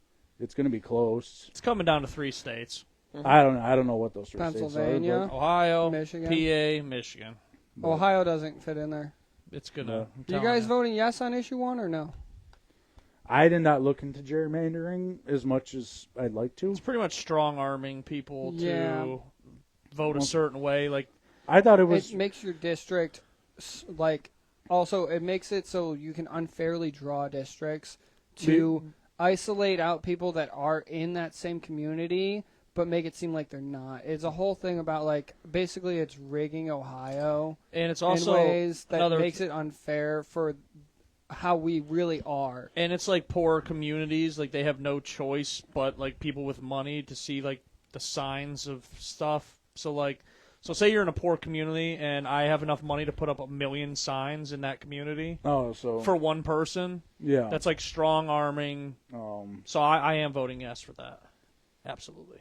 [SPEAKER 2] It's going to be close.
[SPEAKER 1] It's coming down to 3 states:
[SPEAKER 2] I don't know what those 3 states are.
[SPEAKER 4] Pennsylvania,
[SPEAKER 1] Ohio,
[SPEAKER 4] Michigan.
[SPEAKER 1] PA, Michigan.
[SPEAKER 4] Ohio doesn't fit in there.
[SPEAKER 1] It's gonna.
[SPEAKER 4] You guys voting yes on issue 1 or no?
[SPEAKER 2] I did not look into gerrymandering as much as I'd like to.
[SPEAKER 1] It's pretty much strong arming people to vote a certain way. Like,
[SPEAKER 2] I thought it was.
[SPEAKER 4] It makes your district like. Also, it makes it so you can unfairly draw districts to isolate out people that are in that same community, but make it seem like they're not. It's a whole thing about, like, basically it's rigging Ohio.
[SPEAKER 1] and it's also
[SPEAKER 4] in ways that
[SPEAKER 1] another
[SPEAKER 4] makes it unfair for how we really are.
[SPEAKER 1] And it's like poor communities, like they have no choice but like people with money to see like the signs of stuff. So say you're in a poor community and I have enough money to put up 1 million signs in that community for one person.
[SPEAKER 2] Yeah.
[SPEAKER 1] That's like strong arming. So I am voting yes for that. Absolutely.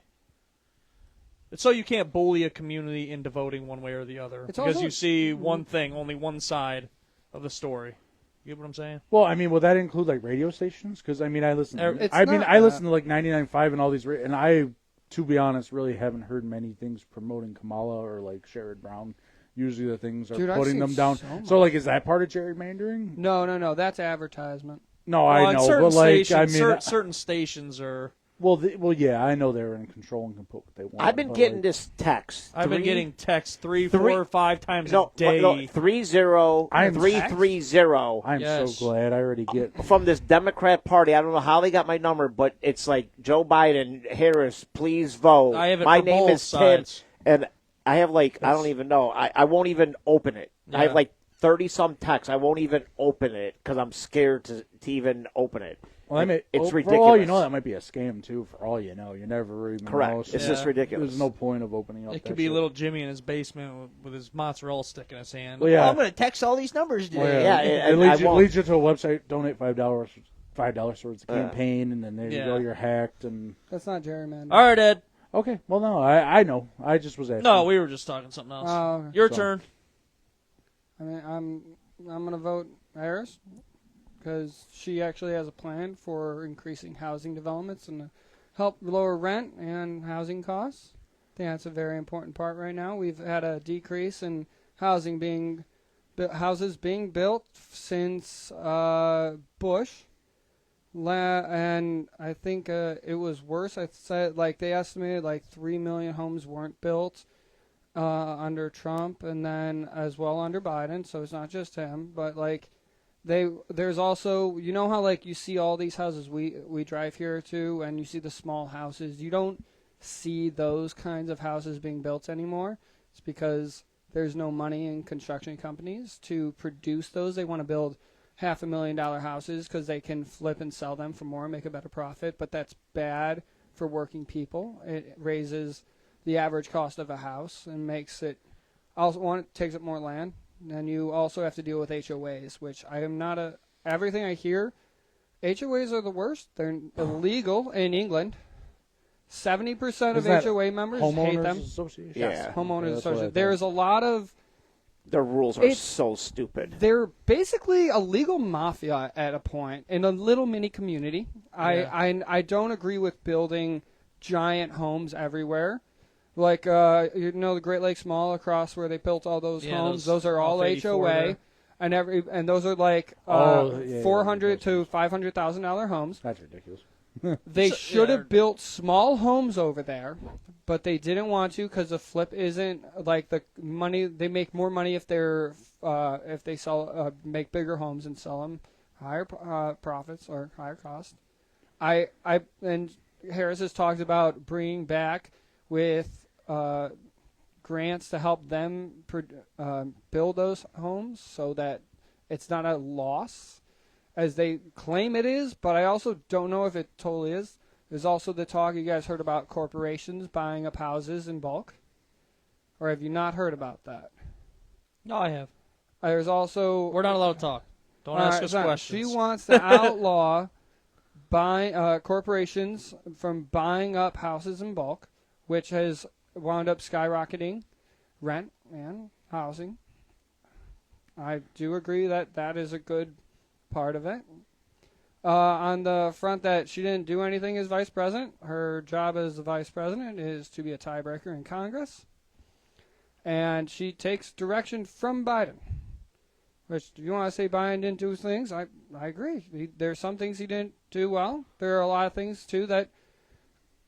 [SPEAKER 1] It's so you can't bully a community into voting one way or the other.
[SPEAKER 4] It's
[SPEAKER 1] because
[SPEAKER 4] also-
[SPEAKER 1] you see one thing, only one side of the story. You get what I'm saying?
[SPEAKER 2] Well, I mean, will that include like radio stations? Because I mean, I listen.
[SPEAKER 4] It's
[SPEAKER 2] I
[SPEAKER 4] not
[SPEAKER 2] listen to like 99.5 and all these, and I, to be honest, really haven't heard many things promoting Kamala or like Sherrod Brown. Usually, the things are
[SPEAKER 4] Dude, I've
[SPEAKER 2] putting
[SPEAKER 4] seen
[SPEAKER 2] them down.
[SPEAKER 4] so
[SPEAKER 2] Like, is that part of gerrymandering?
[SPEAKER 4] No. That's advertisement.
[SPEAKER 2] No,
[SPEAKER 1] Well,
[SPEAKER 2] I know,
[SPEAKER 1] certain
[SPEAKER 2] but like,
[SPEAKER 1] stations,
[SPEAKER 2] I mean,
[SPEAKER 1] certain stations are.
[SPEAKER 2] well, yeah, I know they're in control and can put what they want.
[SPEAKER 3] I've been
[SPEAKER 2] but,
[SPEAKER 3] getting
[SPEAKER 2] like,
[SPEAKER 3] this text.
[SPEAKER 1] I've been getting texts 3,
[SPEAKER 3] three-
[SPEAKER 1] 4, 5 times
[SPEAKER 3] No,
[SPEAKER 1] a day.
[SPEAKER 3] no, 30330
[SPEAKER 2] I'm
[SPEAKER 1] Yes.
[SPEAKER 2] so glad I already get.
[SPEAKER 3] from this Democrat Party. I don't know how they got my number, but it's like Joe Biden, Harris, please vote.
[SPEAKER 1] I have it
[SPEAKER 3] my
[SPEAKER 1] for
[SPEAKER 3] name
[SPEAKER 1] both
[SPEAKER 3] is
[SPEAKER 1] sides.
[SPEAKER 3] Tim, and I have like I don't even know. I won't even open it. I
[SPEAKER 1] Yeah.
[SPEAKER 3] have like 30-some texts. I won't even open it because I'm scared to even open it.
[SPEAKER 2] Well, I mean,
[SPEAKER 3] it's
[SPEAKER 2] for
[SPEAKER 3] ridiculous.
[SPEAKER 2] all you know, that might be a scam too. For all you know, you never even
[SPEAKER 3] Correct.
[SPEAKER 2] know.
[SPEAKER 3] It's just ridiculous.
[SPEAKER 2] There's no point of opening up.
[SPEAKER 1] It
[SPEAKER 2] that
[SPEAKER 1] could be
[SPEAKER 2] shit.
[SPEAKER 1] little Jimmy in his basement with his mozzarella stick in his hand.
[SPEAKER 2] Well, yeah.
[SPEAKER 5] I'm going to text all these numbers today.
[SPEAKER 2] Well,
[SPEAKER 3] Yeah,
[SPEAKER 2] it
[SPEAKER 3] and
[SPEAKER 2] leads,
[SPEAKER 3] I
[SPEAKER 2] you,
[SPEAKER 3] won't.
[SPEAKER 2] leads you to a website. Donate $5 towards the campaign, and then there you
[SPEAKER 1] Yeah.
[SPEAKER 2] go. You're hacked, and
[SPEAKER 4] That's not gerrymandering.
[SPEAKER 1] All right, Ed.
[SPEAKER 2] okay. Well, no, I know. I just was asking.
[SPEAKER 1] No, we were just talking something else.
[SPEAKER 4] Oh, okay.
[SPEAKER 1] Your
[SPEAKER 2] So-
[SPEAKER 1] turn.
[SPEAKER 4] I mean, I'm gonna vote Harris because she actually has a plan for increasing housing developments and to help lower rent and housing costs. I think that's a very important part right now. We've had a decrease in houses being built since Bush, and I think it was worse. I said like they estimated like 3 million homes weren't built under Trump, and then as well under Biden. So it's not just him, but like there's also, you know how like you see all these houses we drive here to, and you see the small houses. You don't see those kinds of houses being built anymore. It's because there's no money in construction companies to produce those. They want to build $500,000 houses because they can flip and sell them for more and make a better profit. But that's bad for working people. It raises the average cost of a house and makes it it takes up more land. And you also have to deal with HOAs, which I am not everything I hear, HOAs are the worst. They're illegal in England. 70% of
[SPEAKER 2] Is that
[SPEAKER 4] HOA members hate
[SPEAKER 2] Homeowners
[SPEAKER 4] them.
[SPEAKER 2] Association?
[SPEAKER 3] Yeah.
[SPEAKER 4] Homeowners
[SPEAKER 2] that's what I
[SPEAKER 4] Association.
[SPEAKER 2] thought.
[SPEAKER 4] There's a lot of.
[SPEAKER 3] The rules are
[SPEAKER 4] It's-
[SPEAKER 3] so stupid.
[SPEAKER 4] They're basically a legal mafia at a point in a little mini community. I don't agree with building giant homes everywhere. Like, the Great Lakes Mall across where they built all those homes. Those are all
[SPEAKER 1] off 84
[SPEAKER 4] HOA.
[SPEAKER 1] there.
[SPEAKER 4] And those are like
[SPEAKER 2] yeah,
[SPEAKER 4] $400,000 to $500,000 homes.
[SPEAKER 2] That's ridiculous.
[SPEAKER 4] They
[SPEAKER 1] So-
[SPEAKER 4] should
[SPEAKER 1] yeah.
[SPEAKER 4] have built small homes over there, but they didn't want to because the flip isn't like the money. They make more money if they sell make bigger homes and sell them higher profits or higher cost. And Harris has talked about bringing back with grants to help them build those homes so that it's not a loss. as they claim it is, but I also don't know if it totally is. There's also the talk you guys heard about corporations buying up houses in bulk. Or have you not heard about that?
[SPEAKER 1] No, I have.
[SPEAKER 4] There's also...
[SPEAKER 1] We're not allowed to talk. Don't ask us questions.
[SPEAKER 4] She wants to outlaw corporations from buying up houses in bulk, which has wound up skyrocketing rent and housing. I do agree that that is a good part of it. On the front that she didn't do anything as vice president, her job as the vice president is to be a tiebreaker in Congress. And she takes direction from Biden. Which, if you want to say Biden didn't do things, I agree. There's some things he didn't do well. There are a lot of things, too, that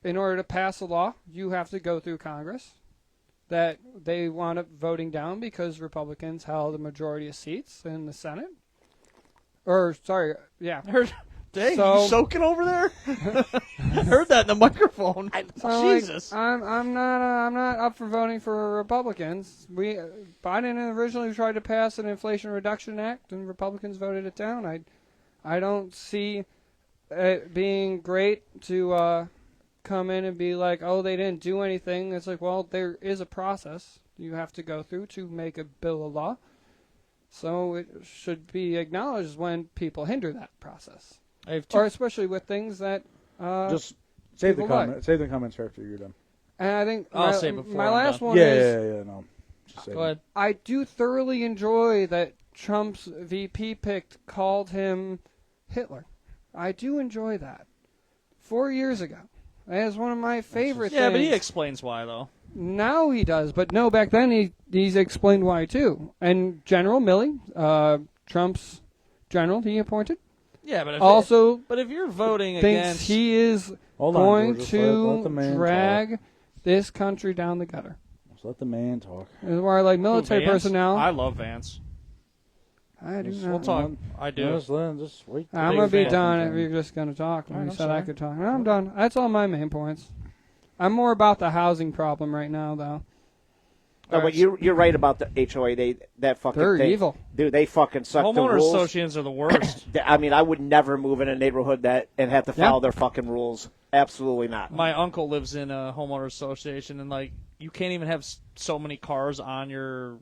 [SPEAKER 4] in order to pass a law, you have to go through Congress. That they wound up voting down because Republicans held a majority of seats in the Senate.
[SPEAKER 1] Dang,
[SPEAKER 4] So-
[SPEAKER 1] you soaking over there? I heard that in the microphone. Jesus.
[SPEAKER 4] I'm not up for voting for Republicans. Biden originally tried to pass an Inflation Reduction Act, and Republicans voted it down. I don't see it being great to come in and be like, oh, they didn't do anything. It's like, well, there is a process you have to go through to make a bill of law. So it should be acknowledged when people hinder that process. Or especially with things that
[SPEAKER 2] Just save the
[SPEAKER 4] people like.
[SPEAKER 2] comment. Save the comments for after you're done.
[SPEAKER 4] And I think
[SPEAKER 1] I'll say it before
[SPEAKER 4] my
[SPEAKER 1] I'm
[SPEAKER 4] last
[SPEAKER 1] done.
[SPEAKER 4] one is
[SPEAKER 2] Yeah. No. Just save
[SPEAKER 1] Go ahead.
[SPEAKER 4] I do thoroughly enjoy that Trump's VP pick called him Hitler. I do enjoy that. 4 years ago. That is one of my favorite
[SPEAKER 1] Yeah, but
[SPEAKER 4] things.
[SPEAKER 1] he explains why, though.
[SPEAKER 4] Now he does, but no, back then he's explained why too. And General Milley, Trump's general he appointed,
[SPEAKER 1] Yeah, but if you're voting
[SPEAKER 4] thinks
[SPEAKER 1] against...
[SPEAKER 4] he is
[SPEAKER 2] Hold on,
[SPEAKER 4] going
[SPEAKER 2] George,
[SPEAKER 4] to
[SPEAKER 2] let the man
[SPEAKER 4] drag this country down the gutter.
[SPEAKER 2] Just let the man talk.
[SPEAKER 4] This is why I like military
[SPEAKER 1] Vance?
[SPEAKER 4] personnel.
[SPEAKER 1] I love Vance.
[SPEAKER 4] I do
[SPEAKER 2] Just-
[SPEAKER 4] not.
[SPEAKER 1] We'll talk. I do.
[SPEAKER 2] Just wait.
[SPEAKER 4] I'm
[SPEAKER 1] Big
[SPEAKER 4] going to be
[SPEAKER 1] fan.
[SPEAKER 4] done if you're just going to talk.
[SPEAKER 2] All right,
[SPEAKER 4] You
[SPEAKER 2] I'm
[SPEAKER 4] said I
[SPEAKER 2] sorry.
[SPEAKER 4] could talk. I'm done. That's all my main points. I'm more about the housing problem right now, though.
[SPEAKER 3] No, but you're right about the HOA. That fucking
[SPEAKER 4] They're
[SPEAKER 3] thing.
[SPEAKER 4] evil.
[SPEAKER 3] Dude, they fucking suck the
[SPEAKER 1] Homeowners
[SPEAKER 3] rules.
[SPEAKER 1] associations are the worst.
[SPEAKER 3] I mean, I would never move in a neighborhood and have to follow their fucking rules. Absolutely not.
[SPEAKER 1] My uncle lives in a homeowners association, and you can't even have so many cars on your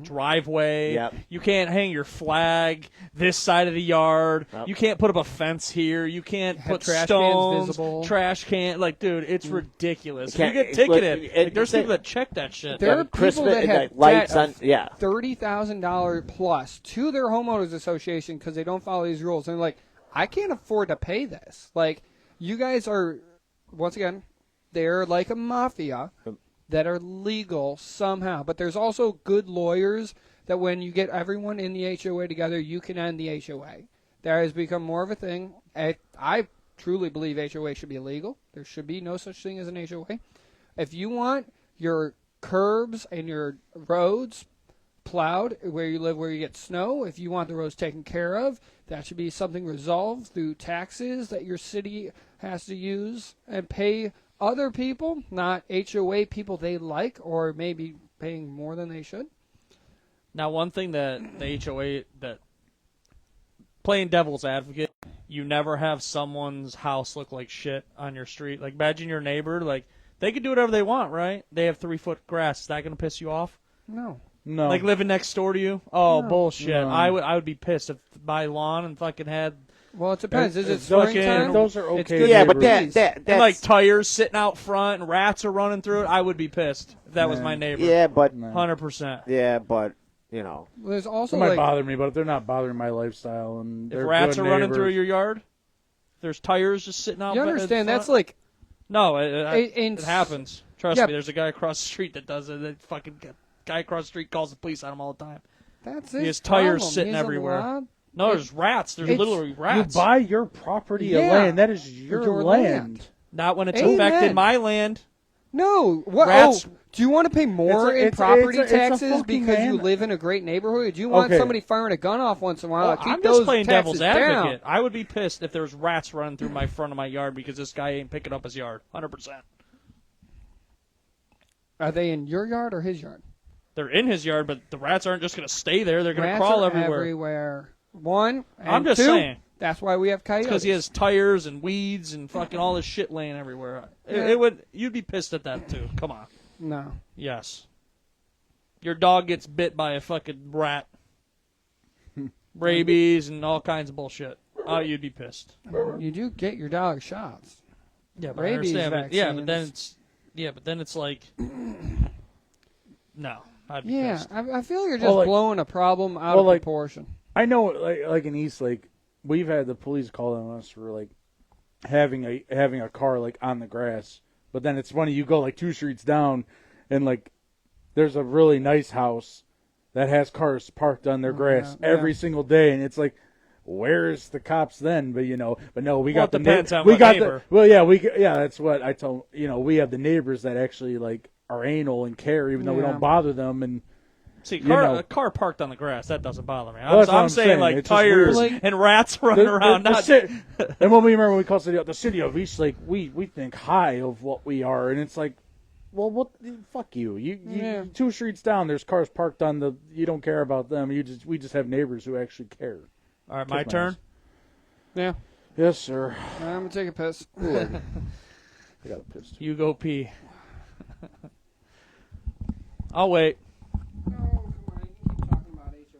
[SPEAKER 1] driveway.
[SPEAKER 3] Yep.
[SPEAKER 1] You can't hang your flag this side of the yard.
[SPEAKER 3] Yep.
[SPEAKER 1] You can't put up a fence here. You can't
[SPEAKER 4] Have
[SPEAKER 1] put
[SPEAKER 4] trash cans
[SPEAKER 1] stones,
[SPEAKER 4] visible.
[SPEAKER 1] trash can. Dude, it's ridiculous.
[SPEAKER 3] You
[SPEAKER 1] You
[SPEAKER 3] can't-
[SPEAKER 1] get ticketed.
[SPEAKER 3] look,
[SPEAKER 1] There's
[SPEAKER 3] it-
[SPEAKER 1] people that check that shit.
[SPEAKER 4] There are
[SPEAKER 3] Christmas
[SPEAKER 4] people that
[SPEAKER 3] and,
[SPEAKER 4] have
[SPEAKER 3] like, lights
[SPEAKER 4] debt
[SPEAKER 3] on.
[SPEAKER 4] of
[SPEAKER 3] Yeah.
[SPEAKER 4] $30,000 plus to their homeowners association because they don't follow these rules. And they're like, I can't afford to pay this. Like, you guys are, once again, they're like a mafia that are legal somehow. But there's also good lawyers that when you get everyone in the HOA together, you can end the HOA. That has become more of a thing. I truly believe HOA should be illegal. There should be no such thing as an HOA. If you want your curbs and your roads plowed where you live, where you get snow, if you want the roads taken care of, that should be something resolved through taxes that your city has to use and pay other people, not HOA people they like or maybe paying more than they should.
[SPEAKER 1] Now, one thing that the HOA, that playing devil's advocate, you never have someone's house look like shit on your street. Like, imagine your neighbor, they could do whatever they want, right? They have 3-foot grass. Is that going to piss you off?
[SPEAKER 4] No.
[SPEAKER 2] No.
[SPEAKER 1] Like living next door to you? Oh,
[SPEAKER 4] No.
[SPEAKER 1] bullshit.
[SPEAKER 2] No.
[SPEAKER 1] I would be pissed if my lawn and fucking had
[SPEAKER 4] Well, it depends. Is it
[SPEAKER 2] Those-
[SPEAKER 4] springtime?
[SPEAKER 2] Those are
[SPEAKER 4] It's
[SPEAKER 2] okay.
[SPEAKER 4] good
[SPEAKER 3] Yeah, but
[SPEAKER 2] neighborhoods.
[SPEAKER 3] that's
[SPEAKER 1] and like tires sitting out front and rats are running through it. I would be pissed if that was my
[SPEAKER 2] Man.
[SPEAKER 1] neighbor.
[SPEAKER 3] yeah, but
[SPEAKER 1] 100%.
[SPEAKER 4] There's also
[SPEAKER 2] It might
[SPEAKER 4] like
[SPEAKER 2] bother me, but if they're not bothering my lifestyle and
[SPEAKER 1] If
[SPEAKER 2] they're
[SPEAKER 1] rats
[SPEAKER 2] good
[SPEAKER 1] are running through
[SPEAKER 2] neighbors-
[SPEAKER 1] your yard, there's tires just sitting out.
[SPEAKER 4] you
[SPEAKER 1] in
[SPEAKER 4] understand.
[SPEAKER 1] front.
[SPEAKER 4] That's like
[SPEAKER 1] No,
[SPEAKER 4] in-
[SPEAKER 1] it happens. Trust
[SPEAKER 4] Yeah.
[SPEAKER 1] me, there's a guy across the street that does it. That fucking guy across the street calls the police on him all the time.
[SPEAKER 4] that's
[SPEAKER 1] He
[SPEAKER 4] his
[SPEAKER 1] has tires
[SPEAKER 4] problem.
[SPEAKER 1] sitting
[SPEAKER 4] He's
[SPEAKER 1] everywhere.
[SPEAKER 4] allowed-
[SPEAKER 1] No, there's rats. There's
[SPEAKER 4] it's-
[SPEAKER 1] literally rats.
[SPEAKER 2] You buy your property of
[SPEAKER 4] Yeah.
[SPEAKER 2] land. That is your land.
[SPEAKER 4] land.
[SPEAKER 1] Not when it's
[SPEAKER 4] Amen.
[SPEAKER 1] affected my land.
[SPEAKER 4] No. What?
[SPEAKER 1] Rats-
[SPEAKER 4] Oh, do you want to pay more in
[SPEAKER 2] It's a-
[SPEAKER 4] property
[SPEAKER 2] it's a
[SPEAKER 4] taxes
[SPEAKER 2] fucking
[SPEAKER 4] because you
[SPEAKER 2] man.
[SPEAKER 4] live in a great neighborhood? Do you want
[SPEAKER 2] Okay.
[SPEAKER 4] somebody firing a gun off once in a while?
[SPEAKER 1] Well,
[SPEAKER 4] Keep
[SPEAKER 1] I'm
[SPEAKER 4] those
[SPEAKER 1] just playing
[SPEAKER 4] taxes
[SPEAKER 1] devil's advocate.
[SPEAKER 4] down.
[SPEAKER 1] I would be pissed if there's rats running through my front of my yard because this guy ain't picking up his yard. 100%.
[SPEAKER 4] Are they in your yard or his yard?
[SPEAKER 1] They're in his yard, but the rats aren't just going to stay there. They're going to
[SPEAKER 4] Rats
[SPEAKER 1] crawl
[SPEAKER 4] are
[SPEAKER 1] everywhere.
[SPEAKER 4] everywhere. One. And
[SPEAKER 1] I'm just
[SPEAKER 4] two,
[SPEAKER 1] saying.
[SPEAKER 4] That's why we have coyotes.
[SPEAKER 1] Because he has tires and weeds and fucking all this shit laying everywhere. You'd be pissed at that too. Come on.
[SPEAKER 4] No.
[SPEAKER 1] Yes. Your dog gets bit by a fucking rat. Rabies and all kinds of bullshit. Oh, you'd be pissed.
[SPEAKER 4] You do get your dog shots.
[SPEAKER 1] Yeah, but
[SPEAKER 4] Rabies
[SPEAKER 1] I understand.
[SPEAKER 4] vaccines.
[SPEAKER 1] But then it's like, no, I'd be
[SPEAKER 4] Yeah,
[SPEAKER 1] pissed.
[SPEAKER 4] I feel you're just blowing a problem out of proportion.
[SPEAKER 2] I know, like in East Lake, we've had the police call on us for like having a car like on the grass. But then it's funny, you go like 2 streets down, and like there's a really nice house that has cars parked on their grass every single day, and it's like, where's the cops then? But no, we got the
[SPEAKER 1] depends on
[SPEAKER 2] we
[SPEAKER 1] what
[SPEAKER 2] got
[SPEAKER 1] neighbor.
[SPEAKER 2] that's what I told we have the neighbors that actually like are anal and care, even though we don't bother them. And
[SPEAKER 1] see, a car parked on the grass, that doesn't bother me.
[SPEAKER 2] Well,
[SPEAKER 1] I'm saying like
[SPEAKER 2] it's
[SPEAKER 1] tires and rats running around.
[SPEAKER 2] And when we remember we call the city of East Lake, we think high of what we are, and it's like, well, what? Fuck you. You 2 streets down, there's cars parked on the. You don't care about them. We just have neighbors who actually care.
[SPEAKER 1] All right, my turn.
[SPEAKER 4] Yeah.
[SPEAKER 2] Yes, sir.
[SPEAKER 4] I'm going to take a piss.
[SPEAKER 2] I got a piss too.
[SPEAKER 1] You go pee. I'll wait.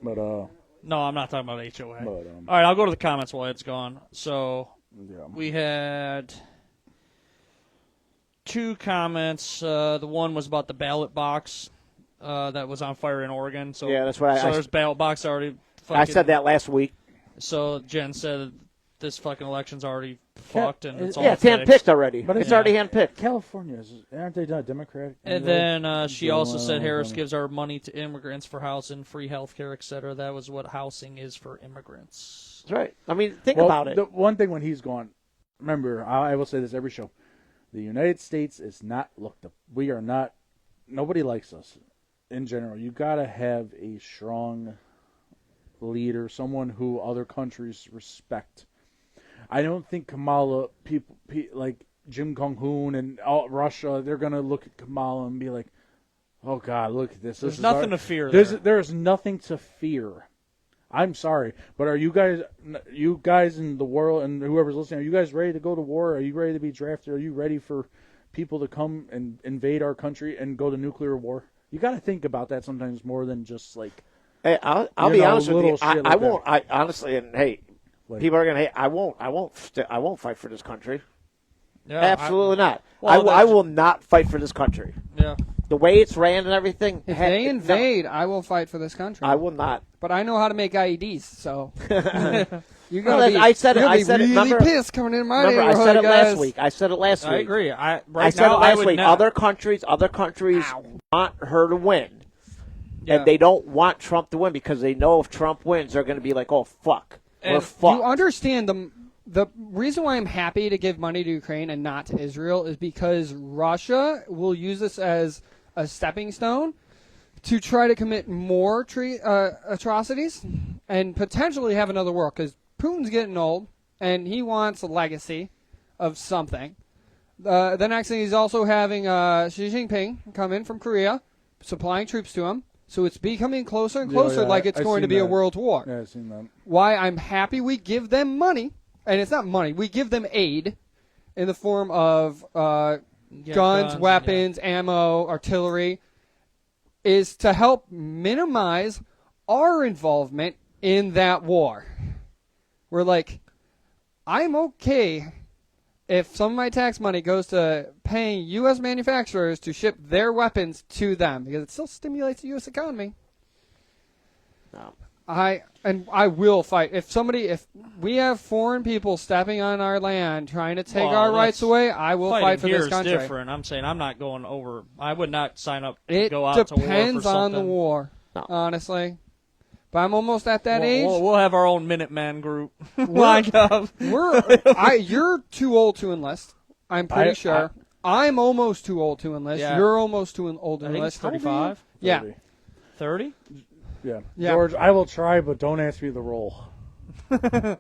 [SPEAKER 2] But
[SPEAKER 1] No, I'm not talking about HOA.
[SPEAKER 2] But,
[SPEAKER 1] All right, I'll go to the comments while Ed's gone. So
[SPEAKER 2] yeah.
[SPEAKER 1] we had 2 comments. The one was about the ballot box that was on fire in Oregon. So
[SPEAKER 3] Yeah, that's what
[SPEAKER 1] So there's ballot box already.
[SPEAKER 3] I said that last week.
[SPEAKER 1] So Jen said this fucking election's already fucked and it's all
[SPEAKER 3] It's
[SPEAKER 1] fixed.
[SPEAKER 3] handpicked already.
[SPEAKER 2] But
[SPEAKER 3] It's
[SPEAKER 2] yeah.
[SPEAKER 3] already handpicked.
[SPEAKER 2] California, aren't they not Democratic?
[SPEAKER 1] And
[SPEAKER 2] anyway?
[SPEAKER 1] then she also said Harris
[SPEAKER 2] Funny.
[SPEAKER 1] gives our money to immigrants for housing, free health care, etc. That was what housing is for immigrants.
[SPEAKER 3] That's right. I mean, think
[SPEAKER 2] Well,
[SPEAKER 3] about it.
[SPEAKER 2] The one thing when he's gone, remember, I will say this every show. The United States is not looked up. We are not. Nobody likes us in general. You got to have a strong leader, someone who other countries respect. I don't think Kamala, people like Kim Jong-un and Russia, they're going to look at Kamala and be like, oh, God, look at this.
[SPEAKER 1] There's nothing to fear there.
[SPEAKER 2] There's nothing to fear. I'm sorry, but are you guys in the world, and whoever's listening, are you guys ready to go to war? Are you ready to be drafted? Are you ready for people to come and invade our country and go to nuclear war? You got to think about that sometimes more than just like.
[SPEAKER 3] Hey, I'll be honest with you. I won't.
[SPEAKER 2] that.
[SPEAKER 3] I honestly, and hey, people are gonna hate. I won't fight for this country.
[SPEAKER 1] Yeah,
[SPEAKER 3] Absolutely not.
[SPEAKER 1] Well,
[SPEAKER 3] I will not fight for this country.
[SPEAKER 1] Yeah.
[SPEAKER 3] The way it's ran and everything.
[SPEAKER 4] If they invade, I will fight for this country.
[SPEAKER 3] I will not.
[SPEAKER 4] But I know how to make IEDs, so you're
[SPEAKER 3] Well,
[SPEAKER 4] gonna be.
[SPEAKER 3] I said it.
[SPEAKER 4] You're
[SPEAKER 3] I
[SPEAKER 4] gonna
[SPEAKER 3] said
[SPEAKER 4] be
[SPEAKER 3] it.
[SPEAKER 4] really
[SPEAKER 3] Remember,
[SPEAKER 4] pissed coming in my
[SPEAKER 3] remember I
[SPEAKER 4] neighborhood,
[SPEAKER 3] said it
[SPEAKER 4] guys.
[SPEAKER 3] last week. I said it last week.
[SPEAKER 1] I agree.
[SPEAKER 3] I
[SPEAKER 1] Right
[SPEAKER 3] said
[SPEAKER 1] now,
[SPEAKER 3] it last
[SPEAKER 1] would
[SPEAKER 3] week.
[SPEAKER 1] not.
[SPEAKER 3] Other countries want her to win.
[SPEAKER 1] Yeah.
[SPEAKER 3] And they don't want Trump to win because they know if Trump wins, they're going to be like, oh, fuck. We're
[SPEAKER 1] And
[SPEAKER 3] fucked.
[SPEAKER 4] You understand the reason why I'm happy to give money to Ukraine and not to Israel is because Russia will use this as a stepping stone to try to commit more atrocities and potentially have another war because Putin's getting old and he wants a legacy of something. The next thing, he's also having Xi Jinping come in from Korea, supplying troops to him. So it's becoming closer and closer, like it's going to be a world war.
[SPEAKER 2] Yeah, I've seen that.
[SPEAKER 4] Why I'm happy we give them money, and it's not money, we give them aid in the form of guns, weapons, ammo, artillery, is to help minimize our involvement in that war. We're like, I'm okay if some of my tax money goes to paying U.S. manufacturers to ship their weapons to them, because it still stimulates the U.S. economy.
[SPEAKER 3] No.
[SPEAKER 4] I will fight. If we have foreign people stepping on our land trying to take our rights away, I will fight for this country.
[SPEAKER 1] Here is different. I'm saying I'm not going over. I would not sign up to
[SPEAKER 4] It
[SPEAKER 1] go out to war for
[SPEAKER 4] depends on the
[SPEAKER 1] something.
[SPEAKER 4] war, honestly. But I'm almost at that age.
[SPEAKER 1] We'll have our own Minuteman group lined up.
[SPEAKER 4] You're too old to enlist. I'm pretty sure. I'm almost too old to enlist.
[SPEAKER 1] Yeah.
[SPEAKER 4] You're almost too old to
[SPEAKER 1] I think
[SPEAKER 4] enlist.
[SPEAKER 1] it's 35.
[SPEAKER 4] Yeah.
[SPEAKER 1] 30?
[SPEAKER 2] Yeah.
[SPEAKER 4] Yeah.
[SPEAKER 2] George, I will try, but don't ask me the role.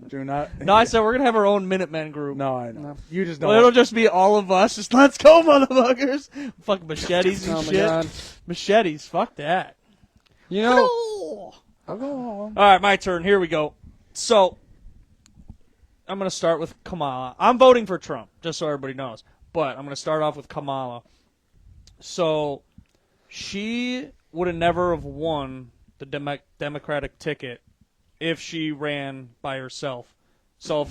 [SPEAKER 2] Do not.
[SPEAKER 1] No, I said we're going to have our own Minuteman group.
[SPEAKER 2] No, I know.
[SPEAKER 4] No.
[SPEAKER 2] You just don't.
[SPEAKER 1] Well, it'll just be all of us. Just let's go, motherfuckers. Fucking machetes and
[SPEAKER 4] Oh my
[SPEAKER 1] shit.
[SPEAKER 4] God.
[SPEAKER 1] Machetes. Fuck that.
[SPEAKER 4] You know.
[SPEAKER 2] I'll go on.
[SPEAKER 1] All right, my turn. Here we go. So I'm going to start with Kamala. I'm voting for Trump, just so everybody knows. But I'm going to start off with Kamala. So she would have never have won the Democratic ticket if she ran by herself. So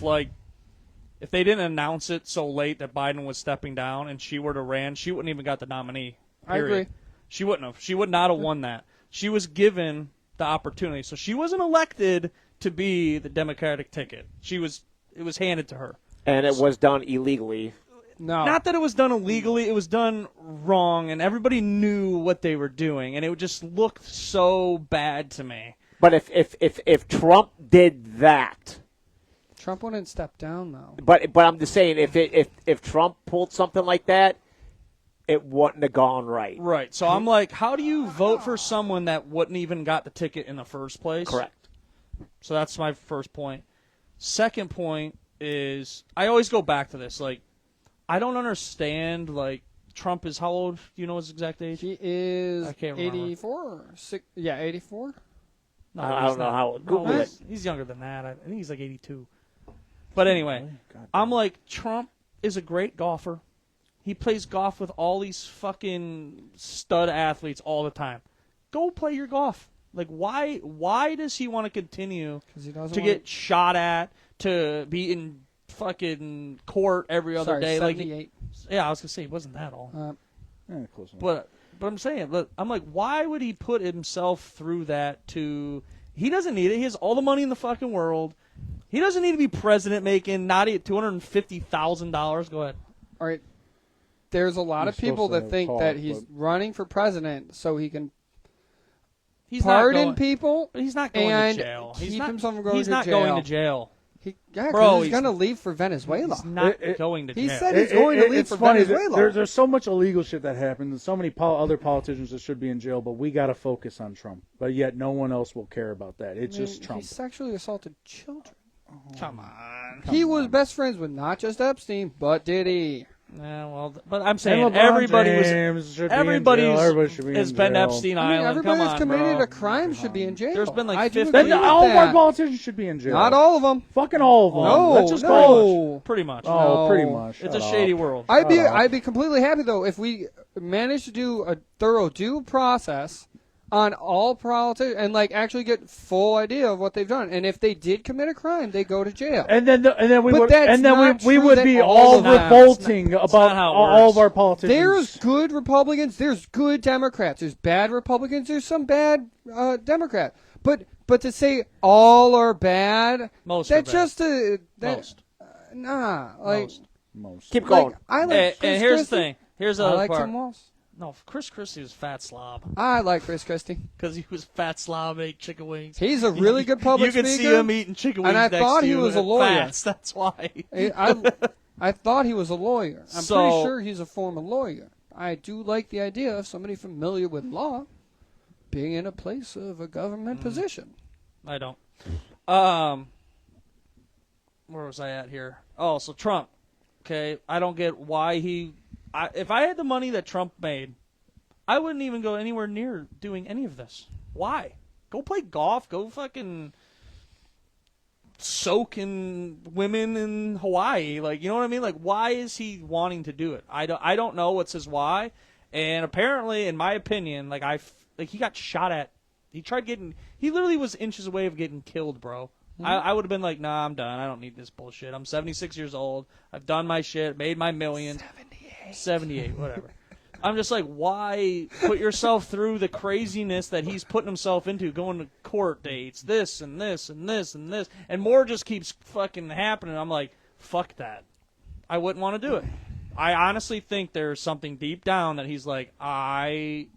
[SPEAKER 1] if they didn't announce it so late that Biden was stepping down and she were to ran, she wouldn't even got the nominee. Period.
[SPEAKER 4] I agree.
[SPEAKER 1] She wouldn't have. She would not have won that. She was given the opportunity. So she wasn't elected to be the Democratic ticket. It was handed to her.
[SPEAKER 3] And it was done illegally.
[SPEAKER 4] No.
[SPEAKER 1] Not that it was done illegally. It was done wrong, and everybody knew what they were doing, and it just looked so bad to me.
[SPEAKER 3] But if Trump did that,
[SPEAKER 4] Trump wouldn't step down though.
[SPEAKER 3] but I'm just saying, if Trump pulled something like that, it wouldn't have gone right.
[SPEAKER 1] Right. So I'm like, how do you vote for someone that wouldn't even got the ticket in the first place?
[SPEAKER 3] Correct.
[SPEAKER 1] So that's my first point. Second point is, I always go back to this. Like, I don't understand, like, Trump is how old? Do you know his exact age?
[SPEAKER 4] He is
[SPEAKER 1] I can't remember.
[SPEAKER 4] 84. 84.
[SPEAKER 1] No,
[SPEAKER 3] I
[SPEAKER 1] he's
[SPEAKER 3] don't know
[SPEAKER 1] not.
[SPEAKER 3] how. Google
[SPEAKER 1] No,
[SPEAKER 3] it.
[SPEAKER 1] he's younger than that. I think he's like 82. But anyway, I'm like, Trump is a great golfer. He plays golf with all these fucking stud athletes all the time. Go play your golf. Like, why does he want to continue to get shot at, to be in fucking court every other day?
[SPEAKER 4] 78.
[SPEAKER 1] Like, yeah, I was going to say, it wasn't that all.
[SPEAKER 2] Close enough.
[SPEAKER 1] But I'm saying, look, I'm like, why would he put himself through that to... He doesn't need it. He has all the money in the fucking world. He doesn't need to be president making not $250,000. Go ahead.
[SPEAKER 4] All right. There's a lot of people that think that he's running for president so he can pardon people.
[SPEAKER 1] But he's not going
[SPEAKER 4] and
[SPEAKER 1] to jail.
[SPEAKER 4] keep himself from going
[SPEAKER 1] he's
[SPEAKER 4] to
[SPEAKER 1] not
[SPEAKER 4] jail.
[SPEAKER 1] going to jail.
[SPEAKER 4] Bro, he's going to leave for Venezuela.
[SPEAKER 1] He's not going to jail.
[SPEAKER 4] He said he's going to leave for Venezuela.
[SPEAKER 2] There's so much illegal shit that happens, and so many other politicians that should be in jail, but we got to focus on Trump. But yet no one else will care about that. It's just Trump.
[SPEAKER 4] He sexually assaulted children.
[SPEAKER 1] Come on.
[SPEAKER 4] He was best friends with not just Epstein, but Diddy.
[SPEAKER 1] Yeah, well, but I'm saying
[SPEAKER 2] LeBron
[SPEAKER 1] everybody
[SPEAKER 2] has
[SPEAKER 1] been Epstein Island.
[SPEAKER 4] Everybody
[SPEAKER 1] Come
[SPEAKER 4] that's
[SPEAKER 1] on,
[SPEAKER 4] committed
[SPEAKER 1] bro.
[SPEAKER 4] a crime should be in jail.
[SPEAKER 1] There's been like
[SPEAKER 4] I do
[SPEAKER 1] 50
[SPEAKER 4] agree with
[SPEAKER 2] all of our
[SPEAKER 4] that.
[SPEAKER 2] politicians should be in jail.
[SPEAKER 4] Not all of them.
[SPEAKER 2] Fucking all of them.
[SPEAKER 4] No,
[SPEAKER 2] Let's just
[SPEAKER 4] no.
[SPEAKER 1] Pretty much.
[SPEAKER 2] Oh,
[SPEAKER 4] No.
[SPEAKER 2] pretty much.
[SPEAKER 1] It's a
[SPEAKER 2] Shut
[SPEAKER 1] shady
[SPEAKER 2] up.
[SPEAKER 1] world.
[SPEAKER 4] I'd be completely happy though if we managed to do a thorough due process on all politics and like actually get full idea of what they've done. And if they did commit a crime, they go to jail.
[SPEAKER 2] And then we
[SPEAKER 4] But
[SPEAKER 2] would
[SPEAKER 4] that's not
[SPEAKER 2] we
[SPEAKER 4] true
[SPEAKER 2] would
[SPEAKER 4] that
[SPEAKER 2] be
[SPEAKER 4] all
[SPEAKER 2] all
[SPEAKER 4] of them-
[SPEAKER 2] revolting
[SPEAKER 1] not
[SPEAKER 2] about
[SPEAKER 1] how it
[SPEAKER 2] all of
[SPEAKER 1] works.
[SPEAKER 2] our politicians.
[SPEAKER 4] There's good Republicans. There's good Democrats. There's bad Republicans. There's some bad Democrats. But to say all are bad,
[SPEAKER 1] Most
[SPEAKER 4] that's
[SPEAKER 1] are bad.
[SPEAKER 4] just a that,
[SPEAKER 1] Most.
[SPEAKER 4] nah. Like
[SPEAKER 2] Most.
[SPEAKER 3] Keep going.
[SPEAKER 4] like, I like
[SPEAKER 1] And
[SPEAKER 4] Chris
[SPEAKER 1] here's
[SPEAKER 4] Christie.
[SPEAKER 1] the thing. Here's the
[SPEAKER 4] I
[SPEAKER 1] other
[SPEAKER 4] like
[SPEAKER 1] part.
[SPEAKER 4] Tim Walz.
[SPEAKER 1] No, Chris Christie was fat slob
[SPEAKER 4] I like Chris Christie.
[SPEAKER 1] because he was fat slob, ate chicken wings.
[SPEAKER 4] He's a really good public
[SPEAKER 1] You could
[SPEAKER 4] speaker.
[SPEAKER 1] see him eating chicken wings
[SPEAKER 4] and I
[SPEAKER 1] next
[SPEAKER 4] thought
[SPEAKER 1] to
[SPEAKER 4] he
[SPEAKER 1] you
[SPEAKER 4] was a
[SPEAKER 1] at
[SPEAKER 4] lawyer.
[SPEAKER 1] Fats. That's why.
[SPEAKER 4] I thought he was a lawyer. I'm
[SPEAKER 1] So-
[SPEAKER 4] pretty sure he's a former lawyer. I do like the idea of somebody familiar with law being in a place of a government position.
[SPEAKER 1] I don't. Where was I at here? Oh, so Trump. Okay, I don't get why if I had the money that Trump made, I wouldn't even go anywhere near doing any of this. Why? Go play golf. Go fucking soak in women in Hawaii. Like, you know what I mean? Like, why is he wanting to do it? I don't know what's his why. And apparently, in my opinion, he got shot at. He literally was inches away of getting killed, bro.
[SPEAKER 4] Mm-hmm.
[SPEAKER 1] I would have been like, nah, I'm done. I don't need this bullshit. I'm 76 years old. I've done my shit, made my millions. 78, whatever. I'm just like, why put yourself through the craziness that he's putting himself into, going to court dates, this and this and this and this, and more just keeps fucking happening. I'm like, fuck that. I wouldn't want to do it. I honestly think there's something deep down that he's like, I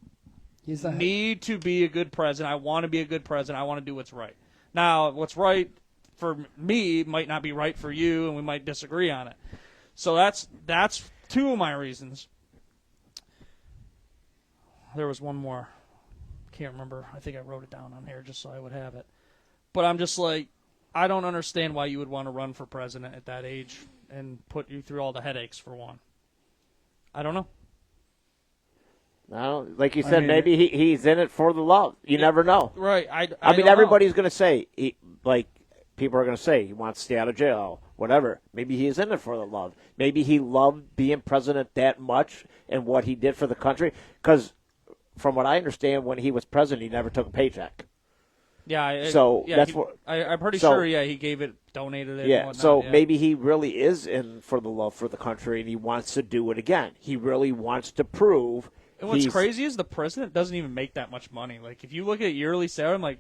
[SPEAKER 1] need to be a good president. I want to be a good president. I want to do what's right. Now, what's right for me might not be right for you, and we might disagree on it. So that's two of my reasons. There was one more. Can't remember. I think I wrote it down on here just so I would have it. But I'm just like, I don't understand why you would want to run for president at that age and put you through all the headaches for one. I don't know.
[SPEAKER 3] No, like you said, maybe he's in it for the love. You never know.
[SPEAKER 1] Right.
[SPEAKER 3] I mean, everybody's going to say, people are going to say he wants to stay out of jail, whatever. Maybe he is in it for the love. Maybe he loved being president that much and what he did for the country. Because from what I understand, when he was president, he never took a paycheck.
[SPEAKER 1] Yeah. I'm pretty sure. Yeah, he gave it, donated it.
[SPEAKER 3] Yeah.
[SPEAKER 1] And whatnot,
[SPEAKER 3] So maybe he really is in for the love for the country, and he wants to do it again. He really wants to prove.
[SPEAKER 1] And what's crazy is the president doesn't even make that much money. Like, if you look at yearly salary, I'm like,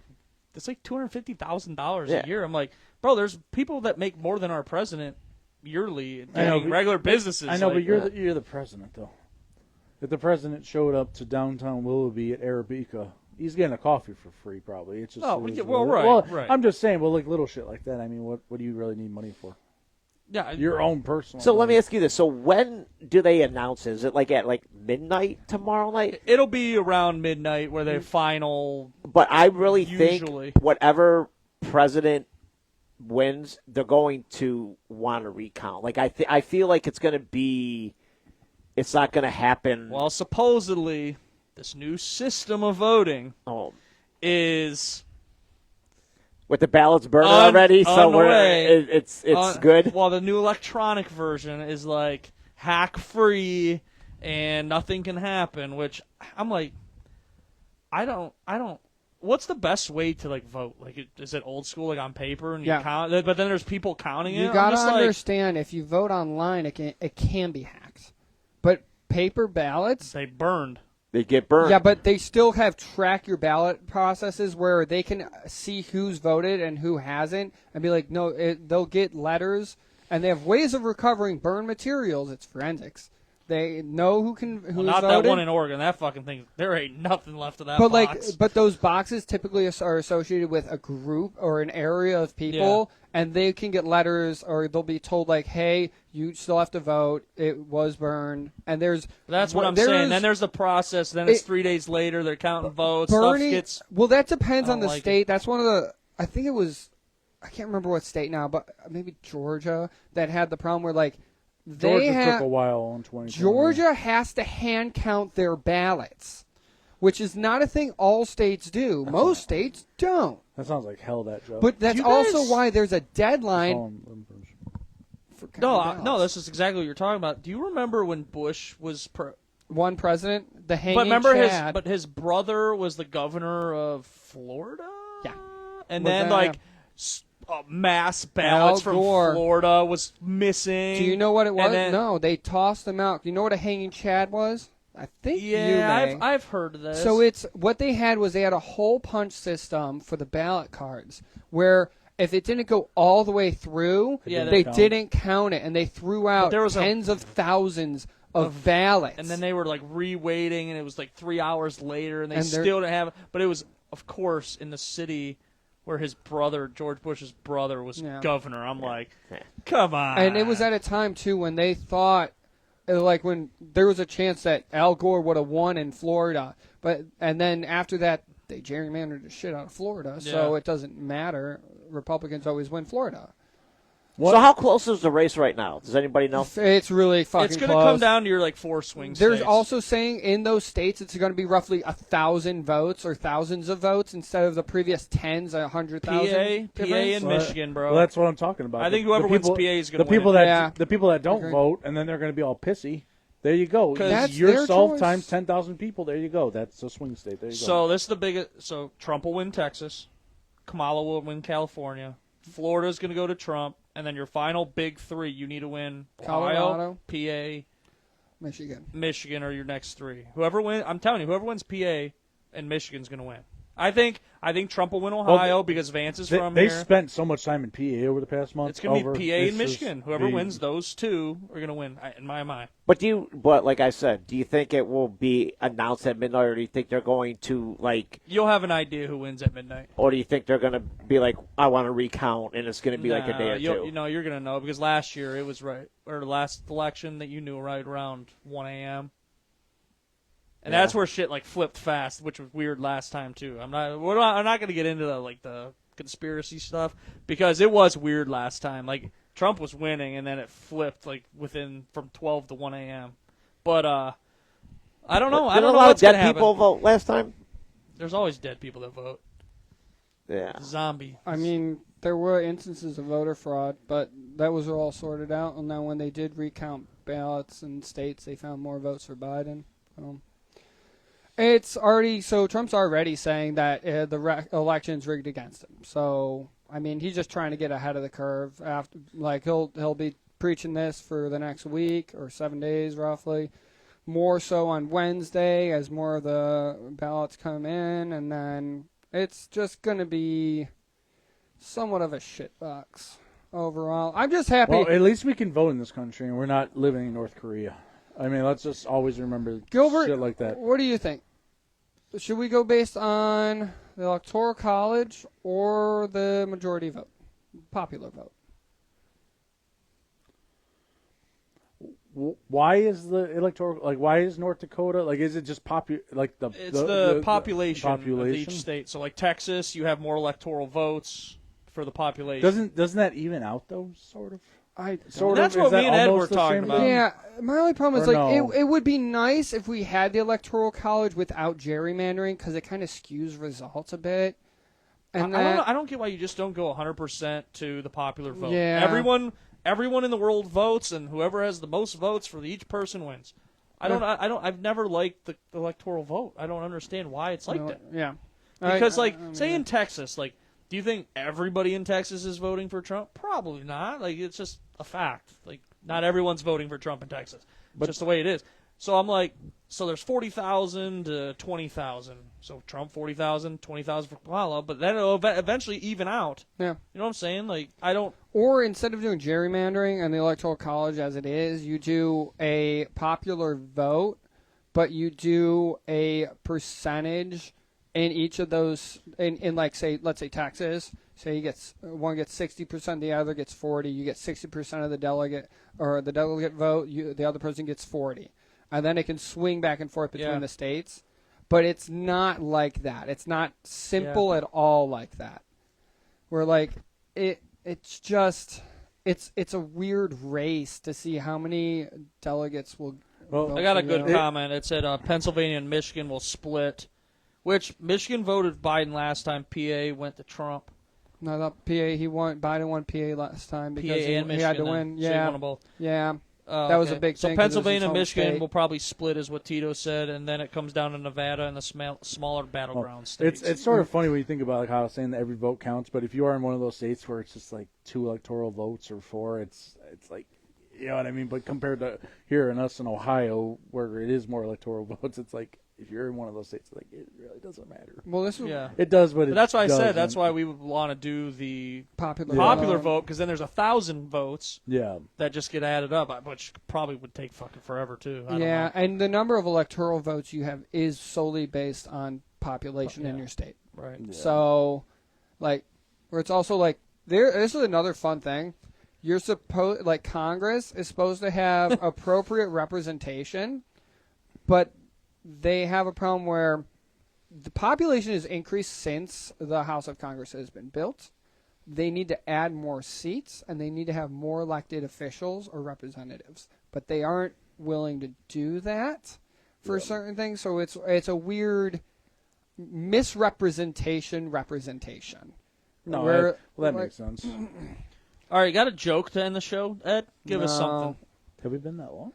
[SPEAKER 1] it's like $250,000 a year. I'm like, bro, there's people that make more than our president yearly doing regular businesses.
[SPEAKER 2] I know,
[SPEAKER 1] like,
[SPEAKER 2] but you're the president, though. If the president showed up to downtown Willoughby at Arabica, he's getting a coffee for free, probably. It's just
[SPEAKER 1] right.
[SPEAKER 2] I'm just saying, like little shit like that. I mean, what do you really need money for?
[SPEAKER 1] Yeah,
[SPEAKER 2] your own personal.
[SPEAKER 3] So
[SPEAKER 2] money.
[SPEAKER 3] let me ask you this: so when do they announce it? Is it like at midnight tomorrow night?
[SPEAKER 1] It'll be around midnight where they final.
[SPEAKER 3] But I really
[SPEAKER 1] usually
[SPEAKER 3] think whatever president wins, they're going to want to recount. Like I feel like it's going to be. It's not going to happen.
[SPEAKER 1] Well, supposedly, this new system of voting is.
[SPEAKER 3] With the ballots burned already, so it's good.
[SPEAKER 1] Well, the new electronic version is like hack-free and nothing can happen, which I'm like, I don't. What's the best way to like vote? Like, is it old school, like on paper and you count? But then there's people counting it.
[SPEAKER 4] You gotta understand, if you vote online, it can be hacked, but paper ballots
[SPEAKER 1] they burned.
[SPEAKER 3] They get burned.
[SPEAKER 4] Yeah, but they still have track your ballot processes where they can see who's voted and who hasn't and be like, no, they'll get letters, and they have ways of recovering burned materials. It's forensics. They know who's
[SPEAKER 1] not
[SPEAKER 4] voted.
[SPEAKER 1] That one in Oregon. That fucking thing, there ain't nothing left of that box.
[SPEAKER 4] But those boxes typically are associated with a group or an area of people, and they can get letters or they'll be told like, hey, you still have to vote. It was burned. And
[SPEAKER 1] that's what I'm saying. Then there's the process. Then it's 3 days later. They're counting votes.
[SPEAKER 4] Well, that depends on the state. That's one of the. I think it was. I can't remember what state now, but maybe Georgia that had the problem where like.
[SPEAKER 2] Georgia took a while in 2020.
[SPEAKER 4] Georgia has to hand count their ballots, which is not a thing all states do. Most states don't.
[SPEAKER 2] That sounds like hell, that job.
[SPEAKER 4] But that's also why there's a deadline.
[SPEAKER 1] No, this is exactly what you're talking about. Do you remember when Bush was
[SPEAKER 4] one president? The hanging Chad.
[SPEAKER 1] His brother was the governor of Florida?
[SPEAKER 4] Yeah.
[SPEAKER 1] And then, mass ballots from Florida was missing.
[SPEAKER 4] Do you know what it was? No, they tossed them out. Do you know what a hanging Chad was? I think
[SPEAKER 1] I've heard of this.
[SPEAKER 4] So what they had a hole punch system for the ballot cards where if it didn't go all the way through, they didn't count it, and they threw out tens of thousands of ballots.
[SPEAKER 1] And then they were re-waiting, and it was 3 hours later, and they still didn't have it. But it was, of course, in the city where his brother, George Bush's brother, was governor. I'm like, come on.
[SPEAKER 4] And it was at a time, too, when they thought, when there was a chance that Al Gore would have won in Florida. And then after that, they gerrymandered the shit out of Florida, so it doesn't matter. Republicans always win Florida.
[SPEAKER 3] So how close is the race right now? Does anybody know?
[SPEAKER 4] It's really fucking close.
[SPEAKER 1] It's going to come down to your 4 swing states.
[SPEAKER 4] There's also saying in those states it's going to be roughly 1,000 votes or thousands of votes instead of the previous tens, 100,000.
[SPEAKER 1] PA and Michigan, bro.
[SPEAKER 2] Well, that's what I'm talking about.
[SPEAKER 1] I think whoever wins PA is going to win.
[SPEAKER 2] The people that don't vote, and then they're going to be all pissy. There you go.
[SPEAKER 4] That's
[SPEAKER 2] yourself times 10,000 people. There you go. That's a swing state. There you go.
[SPEAKER 1] So this is the biggest. So Trump will win Texas. Kamala will win California. Florida's going to go to Trump. And then your final big 3, you need to win
[SPEAKER 4] Colorado,
[SPEAKER 1] PA,
[SPEAKER 4] Michigan
[SPEAKER 1] are your next 3. Whoever wins, I'm telling you, whoever wins PA and Michigan's going to win. I think Trump will win Ohio because Vance is from here.
[SPEAKER 2] They've spent so much time in PA over the past month.
[SPEAKER 1] It's going to be PA and Michigan. Whoever wins those 2 are going to win, in my mind.
[SPEAKER 3] But like I said, do you think it will be announced at midnight, or do you think they're going to You'll
[SPEAKER 1] have an idea who wins at midnight.
[SPEAKER 3] Or do you think they're going to be I want to recount, and it's going to be a day or 2?
[SPEAKER 1] You're going to know because last year it was right, or last election that you knew right around 1 a.m. And that's where shit flipped fast, which was weird last time too. I'm not going to get into the conspiracy stuff because it was weird last time. Trump was winning and then it flipped within from 12 to 1 a.m. But I don't know. I don't know what's going to happen.
[SPEAKER 3] Did a lot of dead people vote last time?
[SPEAKER 1] There's always dead people that vote.
[SPEAKER 3] Yeah.
[SPEAKER 1] Zombie.
[SPEAKER 4] I mean, there were instances of voter fraud, but that was all sorted out. And then when they did recount ballots in states, they found more votes for Biden. It's already Trump's already saying that the election's rigged against him. So I mean, he's just trying to get ahead of the curve. After he'll be preaching this for the next week or 7 days roughly. More so on Wednesday as more of the ballots come in, and then it's just going to be somewhat of a shitbox overall. I'm just happy.
[SPEAKER 2] Well, at least we can vote in this country, and we're not living in North Korea. I mean, let's just always remember
[SPEAKER 4] Gilbert,
[SPEAKER 2] shit like that.
[SPEAKER 4] What do you think? Should we go based on the Electoral College or the majority vote, popular vote?
[SPEAKER 2] Why is the electoral why is North Dakota is it just
[SPEAKER 1] It's the population of each state. So like Texas, you have more electoral votes for the population.
[SPEAKER 2] Doesn't that even out though? Sort of.
[SPEAKER 1] That's what me and Ed were talking about.
[SPEAKER 4] Yeah, my only problem is it would be nice if we had the Electoral College without gerrymandering because it kind of skews results a bit. And
[SPEAKER 1] I don't get why you just don't go 100% to the popular vote.
[SPEAKER 4] Yeah.
[SPEAKER 1] Everyone in the world votes, and whoever has the most votes for each person wins. I've never liked the electoral vote. I don't understand why it's like that.
[SPEAKER 4] Yeah.
[SPEAKER 1] Because say in Texas, do you think everybody in Texas is voting for Trump? Probably not. It's just a fact. Not everyone's voting for Trump in Texas. It's just the way it is. So I'm so there's 40,000 to 20,000. So Trump 40,000, 20,000 for Kamala, but then it'll eventually even out.
[SPEAKER 4] Yeah.
[SPEAKER 1] You know what I'm saying? I don't.
[SPEAKER 4] Or instead of doing gerrymandering and the Electoral College as it is, you do a popular vote, but you do a percentage in each of those. Let's say Texas. Say one gets 60%, the other gets 40. You get 60% of the delegate vote. The other person gets 40, and then it can swing back and forth between the states. But it's not like that. It's not simple at all like that. Where it's just it's a weird race to see how many delegates will.
[SPEAKER 1] I got a good comment. It said Pennsylvania and Michigan will split, which Michigan voted Biden last time. PA went to Trump.
[SPEAKER 4] No, not PA. Biden won PA last time because he had to win.
[SPEAKER 1] So he won them both.
[SPEAKER 4] Yeah. That was a big thing.
[SPEAKER 1] So Pennsylvania and Michigan will probably split, is what Tito said, and then it comes down to Nevada and the smaller battleground states.
[SPEAKER 2] It's sort of funny when you think about how I was saying that every vote counts, but if you are in one of those states where it's just 2 electoral votes or 4, it's you know what I mean? But compared to here in us in Ohio, where it is more electoral votes, it's if you're in one of those states, it really doesn't matter.
[SPEAKER 4] Well,
[SPEAKER 2] it does, but
[SPEAKER 1] that's why I said that's why we would want to do the popular vote, because then there's 1,000 votes that just get added up, which probably would take fucking forever too. I don't know.
[SPEAKER 4] And the number of electoral votes you have is solely based on population in your state.
[SPEAKER 1] Right.
[SPEAKER 4] Yeah. So, where it's also this is another fun thing. You're supposed Congress is supposed to have appropriate representation, but they have a problem where the population has increased since the House of Congress has been built. They need to add more seats, and they need to have more elected officials or representatives. But they aren't willing to do that for certain things, so it's a weird misrepresentation.
[SPEAKER 2] No, that makes sense.
[SPEAKER 1] All right, got a joke to end the show, Ed? Give us something.
[SPEAKER 2] Have we been that long?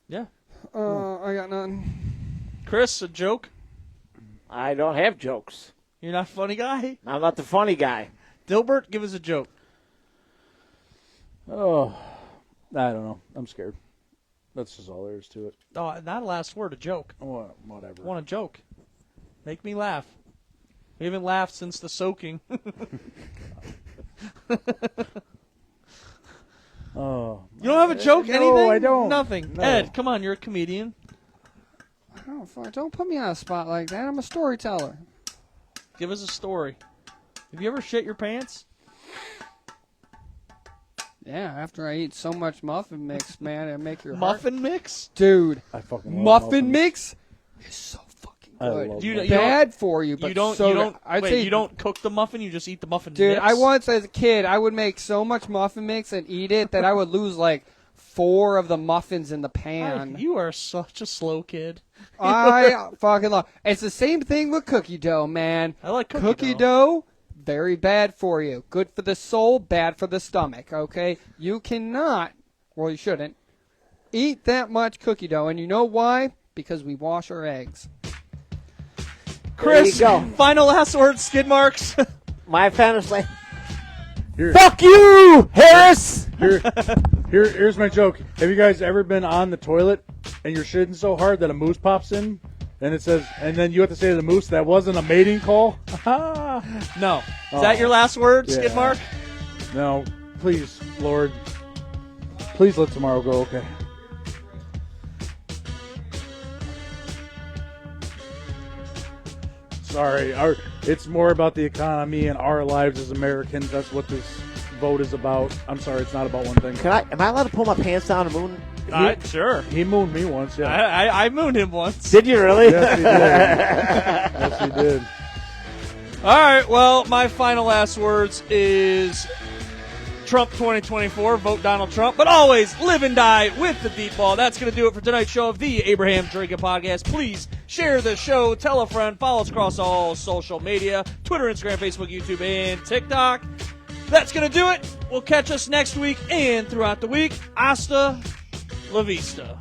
[SPEAKER 1] Yeah.
[SPEAKER 4] I got none.
[SPEAKER 1] Chris, a joke?
[SPEAKER 3] I don't have jokes.
[SPEAKER 1] You're not a funny guy?
[SPEAKER 3] I'm not the funny guy.
[SPEAKER 1] Dilbert, give us a joke.
[SPEAKER 2] Oh, I don't know. I'm scared. That's just all there is to it.
[SPEAKER 1] Oh, not a last word, a joke.
[SPEAKER 2] Whatever.
[SPEAKER 1] I want a joke. Make me laugh. We haven't laughed since the soaking.
[SPEAKER 2] Oh,
[SPEAKER 1] you don't have a joke?
[SPEAKER 2] No,
[SPEAKER 1] anything?
[SPEAKER 2] I don't.
[SPEAKER 1] Nothing.
[SPEAKER 2] No.
[SPEAKER 1] Ed, come on, you're a comedian.
[SPEAKER 4] Don't put me on a spot like that. I'm a storyteller.
[SPEAKER 1] Give us a story. Have you ever shit your pants?
[SPEAKER 4] Yeah, after I eat so much muffin mix, man, it make your
[SPEAKER 1] muffin mix?
[SPEAKER 4] Dude,
[SPEAKER 2] I fucking love
[SPEAKER 4] muffin mix is so fucking good. Bad for you, but
[SPEAKER 1] you don't cook the muffin, you just eat the muffin
[SPEAKER 4] dude,
[SPEAKER 1] mix?
[SPEAKER 4] I once, as a kid, I would make so much muffin mix and eat it that I would lose 4 of the muffins in the pan.
[SPEAKER 1] You are such a slow kid.
[SPEAKER 4] I fucking love. It's the same thing with cookie dough, man.
[SPEAKER 1] I like
[SPEAKER 4] cookie dough. very bad for you. Good for the soul, bad for the stomach, okay? You cannot, well, you shouldn't, eat that much cookie dough. And you know why? Because we wash our eggs.
[SPEAKER 1] Chris,
[SPEAKER 3] There you go.
[SPEAKER 1] final last words, skid marks.
[SPEAKER 3] My family.
[SPEAKER 2] Here.
[SPEAKER 3] Fuck you, Harris.
[SPEAKER 2] Here's my joke. Have you guys ever been on the toilet and you're shitting so hard that a moose pops in? And it says, and then you have to say to the moose, that wasn't a mating call?
[SPEAKER 1] No. Is that your last word,
[SPEAKER 2] Yeah.
[SPEAKER 1] skid mark?
[SPEAKER 2] No, please, Lord. Please let tomorrow go okay. Sorry, it's more about the economy and our lives as Americans. That's what this vote is about. I'm sorry, it's not about one thing.
[SPEAKER 3] Am I allowed to pull my pants down and moon?
[SPEAKER 1] Sure.
[SPEAKER 2] He mooned me once, yeah.
[SPEAKER 1] I mooned him once.
[SPEAKER 3] Did you really?
[SPEAKER 2] Yes, he did. Yes, he did.
[SPEAKER 1] All right, well, my final last words is Trump 2024, vote Donald Trump, but always live and die with the deep ball. That's going to do it for tonight's show of the Abraham Drinking Podcast. Please share the show, tell a friend, follow us across all social media, Twitter, Instagram, Facebook, YouTube, and TikTok. That's going to do it. We'll catch us next week and throughout the week. Hasta la vista.